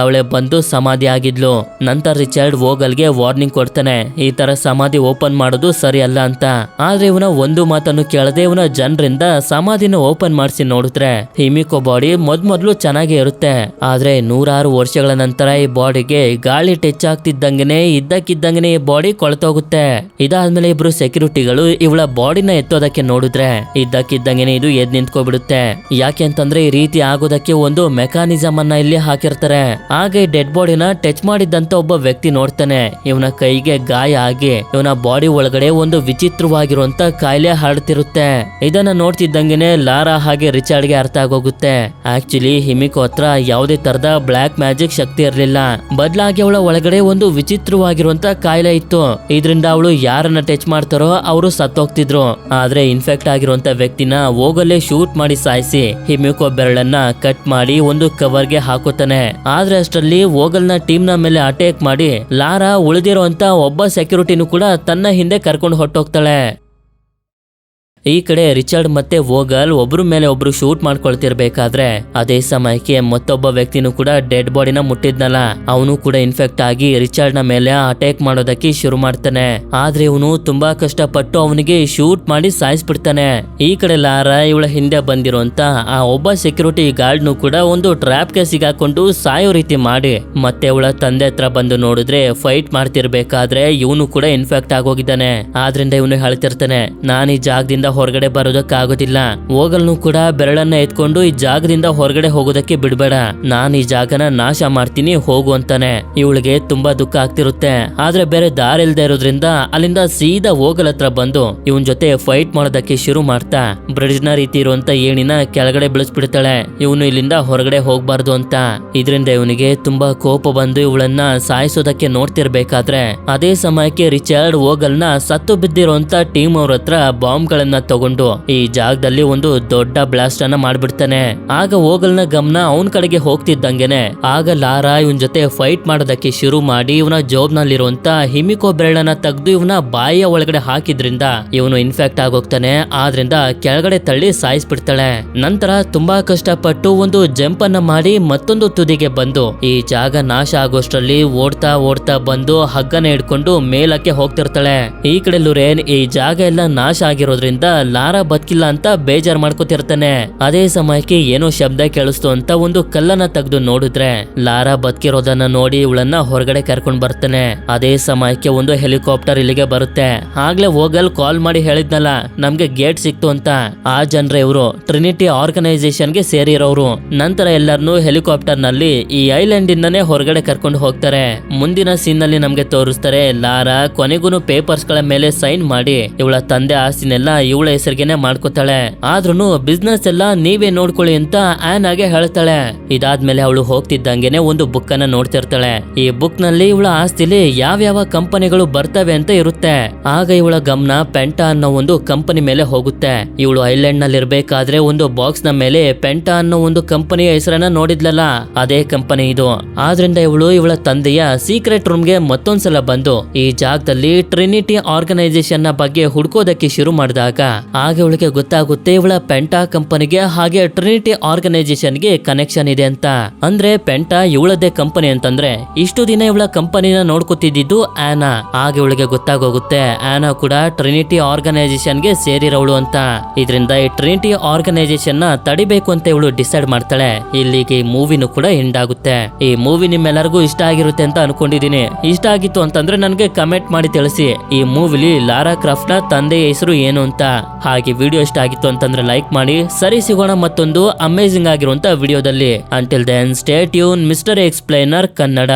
ಅವಳೇ ಬಂದು ಸಮಾಧಿ ಆಗಿದ್ಲು. ನಂತರ ರಿಚರ್ಡ್ ವೋಗಲ್ಗೆ ವಾರ್ನಿಂಗ್ ಕೊಡ್ತಾನೆ, ಈ ತರ ಸಮಾಧಿ ಓಪನ್ ಮಾಡೋದು ಸರಿ ಅಲ್ಲ ಅಂತ. ಆದ್ರೆ ಇವನ ಒಂದು ಮಾತನ್ನು ಕೇಳದೆ ಇವನ ಜನರಿಂದ ಸಮಾಧಿನ ಓಪನ್ ಮಾಡಿಸಿ ನೋಡಿದ್ರೆ ಹಿಮಿಕೋ ಬಾಡಿ ಮೊದ್ಲು ಚೆನ್ನಾಗಿ ಇರುತ್ತೆ. ಆದ್ರೆ 100 ವರ್ಷಗಳ ನಂತರ ಈ ಬಾಡಿಗೆ ಗಾಳಿ ಟಚ್ ಆಗ್ತಿದ್ದಂಗೆನೆ ಇದ್ದಕ್ಕಿದ್ದಂಗೆನೆ ಈ ಬಾಡಿ ಕೊಳ್ತೋಗುತ್ತೆ. ಇದಾದ್ಮೇಲೆ ಇಬ್ರು ಸೆಕ್ಯೂರಿಟಿಗಳು ಇವಳ ಬಾಡಿನ ಎತ್ತೋದಕ್ಕೆ ನೋಡಿದ್ರೆ ಇದ್ದಕ್ಕಿದ್ದಂಗೆನೆ ಇದು ಎದ್ ನಿಂತ್ಕೊಬಿಡುತ್ತೆ. ಯಾಕೆ ಅಂತಂದ್ರೆ ಈ ರೀತಿ ಆಗೋದಕ್ಕೆ ಒಂದು ಮೆಕಾನಿಸಮ್ ಅನ್ನ ಇಲ್ಲಿ ಹಾಕಿರ್ತಾರೆ. ಹಾಗೆ ಡೆಡ್ ಬಾಡಿನ ಟಚ್ ಮಾಡಿದ್ದಂತ ಒಬ್ಬ ವ್ಯಕ್ತಿ ನೋಡ್ತಾನೆ. ಇವನ ಕೈಗೆ ಗಾಯ ಆಗಿ ಇವನ ಬಾಡಿ ಒಳಗಡೆ ಒಂದು ವಿಚಿತ್ರವಾಗಿರುವಂತ ಕಾಯಿಲೆ ಹರಡ್ತಿರುತ್ತೆ. ಇದನ್ನ ನೋಡ್ತಿದ್ದಂಗೆನೆ ಲಾರಾ ಹಾಗೆ ರಿಚರ್ಡ್ಗೆ ಅರ್ಥ ಆಗೋಗುತ್ತೆ. ಆಕ್ಚುಲಿ ಹಿಮಿಕೋ ಹತ್ರ ಯಾವುದೇ ತರದ ಬ್ಲಾಕ್ ಮ್ಯಾಜಿಕ್ ಶಕ್ತಿ ಇರಲಿಲ್ಲ, ಬದಲಾಗಿ ಅವಳ ಒಳಗಡೆ ಒಂದು ವಿಚಿತ್ರವಾಗಿರುವಂತ ಕಾಯಿಲೆ ಇತ್ತು. ಇದರಿಂದ ಅವಳು ಯಾರನ್ನ ಟಚ್ ಮಾಡ್ತಾರೋ ಅವರು ಸತ್ತೋಗ್ತಿದ್ರು. ಆದ್ರೆ ಇನ್ಫೆಕ್ಟ್ ಆಗಿರುವಂತ ವ್ಯಕ್ತಿನ ಹೋಗಲ್ಲೇ ಶೂಟ್ ಮಾಡಿ ಸಾಯಿಸಿ ಹಿಮಿಕೋ ಬೆರಳನ್ನ ಕಟ್ ಮಾಡಿ ಒಂದು ಕವರ್ಗೆ ಹಾಕುತ್ತಾನೆ. ಆದ್ರೆ ಅಷ್ಟರಲ್ಲಿ ವೋಗಲ್ನ ಟೀಮ್ನ ಮೇಲೆ ಅಟ್ಯಾಕ್ ಮಾಡಿ ಲಾರಾ ಉಳಿದಿರುವಂತ ಒಬ್ಬ ಸೆಕ್ಯೂರಿಟಿನೂ ಕೂಡ ತನ್ನ ಹಿಂದೆ ಕರ್ಕೊಂಡು ಹೊಟ್ಟೋಗ್ತಾಳೆ. ಈ ಕಡೆ ರಿಚರ್ಡ್ ಮತ್ತೆ ವೋಗಲ್ ಒಬ್ರು ಮೇಲೆ ಒಬ್ರು ಶೂಟ್ ಮಾಡ್ಕೊಳ್ತಿರ್ಬೇಕಾದ್ರೆ ಅದೇ ಸಮಯಕ್ಕೆ ಮತ್ತೊಬ್ಬ ವ್ಯಕ್ತಿನೂ ಕೂಡ ಡೆಡ್ ಬಾಡಿನ ಮುಟ್ಟಿದ್ನಲ್ಲ, ಅವನು ಕೂಡ ಇನ್ಫೆಕ್ಟ್ ಆಗಿ ರಿಚರ್ಡ್ ನ ಮೇಲೆ ಅಟ್ಯಾಕ್ ಮಾಡೋದಕ್ಕೆ ಶುರು ಮಾಡ್ತಾನೆ. ಆದ್ರೆ ಇವನು ತುಂಬಾ ಕಷ್ಟಪಟ್ಟು ಅವನಿಗೆ ಶೂಟ್ ಮಾಡಿ ಸಾಯಿಸ್ಬಿಡ್ತಾನೆ. ಈ ಕಡೆ ಲಾರಾ ಇವಳ ಹಿಂದೆ ಬಂದಿರುವಂತ ಆ ಒಬ್ಬ ಸೆಕ್ಯೂರಿಟಿ ಗಾರ್ಡ್ನು ಕೂಡ ಒಂದು ಟ್ರ್ಯಾಪ್ಗೆ ಸಿಗಾಕೊಂಡು ಸಾಯೋ ರೀತಿ ಮಾಡಿ ಮತ್ತೆ ಅವಳ ತಂದೆ ಹತ್ರ ಬಂದು ನೋಡಿದ್ರೆ ಫೈಟ್ ಮಾಡ್ತಿರ್ಬೇಕಾದ್ರೆ ಇವನು ಕೂಡ ಇನ್ಫೆಕ್ಟ್ ಆಗೋಗಿದ್ದಾನೆ. ಆದ್ರಿಂದ ಇವನು ಹೇಳ್ತಿರ್ತಾನೆ, ನಾನು ಈ ಜಾಗದಿಂದ ಹೊರಗಡೆ ಬರೋದಕ್ಕಾಗೋದಿಲ್ಲ, ವೋಗಲ್ನು ಕೂಡ ಬೆರಳನ್ನ ಎತ್ಕೊಂಡು ಈ ಜಾಗದಿಂದ ಹೊರಗಡೆ ಹೋಗೋದಕ್ಕೆ ಬಿಡ್ಬೇಡ, ನಾನು ಈ ಜಾಗನ ನಾಶ ಮಾಡ್ತೀನಿ ಹೋಗು ಅಂತಾನೆ. ಇವಳಿಗೆ ತುಂಬಾ ದುಃಖ ಆಗ್ತಿರುತ್ತೆ. ಆದ್ರೆ ಬೇರೆ ದಾರಿ ಇಲ್ದೇ ಇರೋದ್ರಿಂದ ಅಲ್ಲಿಂದ ಸೀದಾ ವೋಗಲ್ ಹತ್ರ ಬಂದು ಇವನ್ ಜೊತೆ ಫೈಟ್ ಮಾಡೋದಕ್ಕೆ ಶುರು ಮಾಡ್ತಾ ಬ್ರಿಡ್ಜ್ ನ ರೀತಿ ಇರುವಂತ ಏಣಿನ ಕೆಳಗಡೆ ಬಿಡಿಸ್ಬಿಡ್ತಾಳೆ, ಇವನು ಇಲ್ಲಿಂದ ಹೊರಗಡೆ ಹೋಗ್ಬಾರ್ದು ಅಂತ. ಇದರಿಂದ ಇವನಿಗೆ ತುಂಬಾ ಕೋಪ ಬಂದು ಇವಳನ್ನ ಸಾಯಿಸೋದಕ್ಕೆ ನೋಡ್ತಿರ್ಬೇಕಾದ್ರೆ ಅದೇ ಸಮಯಕ್ಕೆ ರಿಚರ್ಡ್ ವೋಗಲ್ನ ಸತ್ತು ಬಿದ್ದಿರುವಂತ ಟೀಮ್ ಅವ್ರ ಹತ್ರ ಬಾಂಬ್ ಗಳನ್ನ ತಗೊಂಡು ಈ ಜಾಗದಲ್ಲಿ ಒಂದು ದೊಡ್ಡ ಬ್ಲಾಸ್ಟ್ ಅನ್ನ ಮಾಡ್ಬಿಡ್ತಾನೆ. ಆಗ ವೋಗಲ್ನ ಗಮನ ಅವನ್ ಕಡೆಗೆ ಹೋಗ್ತಿದ್ದಂಗೆನೆ ಆಗ ಲಾರಾ ಇವನ್ ಜೊತೆ ಫೈಟ್ ಮಾಡೋದಕ್ಕೆ ಶುರು ಮಾಡಿ ಇವನ ಜಾಬ್ ನಲ್ಲಿರುವಂತ ಹಿಮಿಕೋ ಬೆರಳನ್ನ ತೆಗೆದು ಇವನ ಬಾಯಿಯ ಒಳಗಡೆ ಹಾಕಿದ್ರಿಂದ ಇವನು ಇನ್ಫೆಕ್ಟ್ ಆಗೋಗ್ತಾನೆ. ಆದ್ರಿಂದ ಕೆಳಗಡೆ ತಳ್ಳಿ ಸಾಯಿಸ್ಬಿಡ್ತಾಳೆ. ನಂತರ ತುಂಬಾ ಕಷ್ಟಪಟ್ಟು ಒಂದು ಜಂಪ್ ಅನ್ನ ಮಾಡಿ ಮತ್ತೊಂದು ತುದಿಗೆ ಬಂದು ಈ ಜಾಗ ನಾಶ ಆಗೋಷ್ಟರಲ್ಲಿ ಓಡ್ತಾ ಓಡ್ತಾ ಬಂದು ಹಗ್ಗನ ಹಿಡ್ಕೊಂಡು ಮೇಲಕ್ಕೆ ಹೋಗ್ತಿರ್ತಾಳೆ. ಈ ಕಡೆ ಲುರೇನ್ ಈ ಜಾಗ ಎಲ್ಲ ನಾಶ ಆಗಿರೋದ್ರಿಂದ ಲಾರಾ ಬದುಕಿಲ್ಲ ಅಂತ ಬೇಜಾರ್ ಮಾಡ್ಕೋತಿರ್ತಾನೆ. ಅದೇ ಸಮಯಕ್ಕೆ ಏನೋ ಶಬ್ದ ಕೇಳಿಸ್ತು ಅಂತ ಒಂದು ಕಲ್ಲನ್ನ ತೆಗೆದು ನೋಡಿದ್ರೆ ಲಾರಾ ಬದುಕಿರೋದನ್ನ ನೋಡಿ ಇವಳನ್ನ ಹೊರಗಡೆ ಕರ್ಕೊಂಡ್ ಬರ್ತಾನೆ. ಅದೇ ಸಮಯಕ್ಕೆ ಒಂದು ಹೆಲಿಕಾಪ್ಟರ್ ಇಲ್ಲಿಗೆ ಬರುತ್ತೆ. ಆಗ್ಲೇ ವೋಗಲ್ ಕಾಲ್ ಮಾಡಿ ಹೇಳಿದ್ನಲ್ಲ ನಮ್ಗೆ ಗೇಟ್ ಸಿಕ್ತು ಅಂತ. ಆ ಜನರೇ ಇವರು ಟ್ರಿನಿಟಿ ಆರ್ಗನೈಸೇಷನ್ ಗೆ ಸೇರಿರೋರು. ನಂತರ ಎಲ್ಲರನ್ನು ಹೆಲಿಕಾಪ್ಟರ್ ನಲ್ಲಿ ಈ ಐಲ್ಯಾಂಡ್ ಇಂದಾನೆ ಹೊರಗಡೆ ಕರ್ಕೊಂಡು ಹೋಗ್ತಾರೆ. ಮುಂದಿನ ಸೀನ್ ನಲ್ಲಿ ನಮ್ಗೆ ತೋರಿಸ್ತಾರೆ ಲಾರಾ ಕೊನೆಗೂ ಪೇಪರ್ಸ್ ಗಳ ಮೇಲೆ ಸೈನ್ ಮಾಡಿ ಇವಳ ತಂದೆ ಆಸ್ತಿನೆಲ್ಲ ಇವಳ ಹೆಸರಿಗೆನೆ ಮಾಡ್ಕೋತಾಳೆ. ಆದ್ರೂ ಬಿಸ್ನೆಸ್ ಎಲ್ಲ ನೀವೇ ನೋಡ್ಕೊಳ್ಳಿ ಅಂತ ಆನಾಗೆ ಹೇಳ್ತಾಳೆ. ಇದಾದ್ಮೇಲೆ ಅವಳು ಹೋಗ್ತಿದ್ದಂಗೆನೆ ಒಂದು ಬುಕ್ ಅನ್ನ ನೋಡ್ತಿರ್ತಾಳೆ. ಈ ಬುಕ್ ನಲ್ಲಿ ಇವಳ ಆಸ್ತಿಲಿ ಯಾವ್ಯಾವ ಕಂಪನಿಗಳು ಬರ್ತವೆ ಅಂತ ಇರುತ್ತೆ. ಆಗ ಇವಳ ಗಮನ ಪೆಂಟಾ ಅನ್ನೋ ಒಂದು ಕಂಪನಿ ಮೇಲೆ ಹೋಗುತ್ತೆ. ಇವಳು ಐಲ್ಯಾಂಡ್ ನಲ್ಲಿ ಇರ್ಬೇಕಾದ್ರೆ ಒಂದು ಬಾಕ್ಸ್ ನ ಮೇಲೆ ಪೆಂಟಾ ಅನ್ನೋ ಒಂದು ಕಂಪನಿಯ ಹೆಸರನ್ನ ನೋಡಿದ್ಲಲ್ಲ, ಅದೇ ಕಂಪನಿ ಇದು. ಆದ್ರಿಂದ ಇವಳ ತಂದೆಯ ಸೀಕ್ರೆಟ್ ರೂಮ್ ಗೆ ಮತ್ತೊಂದ್ಸಲ ಬಂದು ಈ ಜಾಗದಲ್ಲಿ ಟ್ರಿನಿಟಿ ಆರ್ಗನೈಸೇಷನ್ ನ ಬಗ್ಗೆ ಹುಡ್ಕೋದಕ್ಕೆ ಶುರು ಮಾಡಿದಾಗ ಆಗ ಇವಳಿಗೆ ಗೊತ್ತಾಗುತ್ತೆ ಇವಳ ಪೆಂಟಾ ಕಂಪನಿಗೆ ಹಾಗೆ ಟ್ರಿನಿಟಿ ಆರ್ಗನೈಸೇಷನ್ ಗೆ ಕನೆಕ್ಷನ್ ಇದೆ ಅಂತ. ಅಂದ್ರೆ ಪೆಂಟಾ ಇವಳದೇ ಕಂಪನಿ ಅಂತಂದ್ರೆ ಇಷ್ಟು ದಿನ ಇವಳ ಕಂಪನಿನ ನೋಡ್ಕೊತಿದ್ದು ಆನಾ. ಆಗ ಇವಳಿಗೆ ಗೊತ್ತಾಗೋಗುತ್ತೆ ಆನಾ ಕೂಡ ಟ್ರಿನಿಟಿ ಆರ್ಗನೈಸೇಷನ್ ಗೆ ಸೇರಿರೋಳು ಅಂತ. ಇದರಿಂದ ಈ ಟ್ರಿನಿಟಿ ಆರ್ಗನೈಸೇಷನ್ ನ ತಡಿಬೇಕು ಅಂತ ಇವಳು ಡಿಸೈಡ್ ಮಾಡ್ತಾಳೆ. ಇಲ್ಲಿಗೆ ಈ ಮೂವಿನೂ ಕೂಡ ಎಂಡ್ ಆಗುತ್ತೆ. ಈ ಮೂವಿ ನಿಮ್ಮೆಲ್ಲರಿಗೂ ಇಷ್ಟ ಆಗಿರುತ್ತೆ ಅಂತ ಅನ್ಕೊಂಡಿದೀನಿ. ಇಷ್ಟ ಆಗಿತ್ತು ಅಂತಂದ್ರೆ ನನ್ಗೆ ಕಮೆಂಟ್ ಮಾಡಿ ತಿಳಿಸಿ ಈ ಮೂವಿಲಿ ಲಾರಾ ಕ್ರಾಫ್ಟ್ ನ ತಂದೆಯ ಹೆಸರು ಏನು ಅಂತ. ಹಾಗೆ ವಿಡಿಯೋ ಇಷ್ಟ ಆಗಿತ್ತು ಅಂತಂದ್ರೆ ಲೈಕ್ ಮಾಡಿ. ಸರಿ, ಸಿಗೋಣ ಮತ್ತೊಂದು ಅಮೇಜಿಂಗ್ ಆಗಿರುವಂತ ವಿಡಿಯೋದಲ್ಲಿ. Until then stay tune mister explainer Kannada.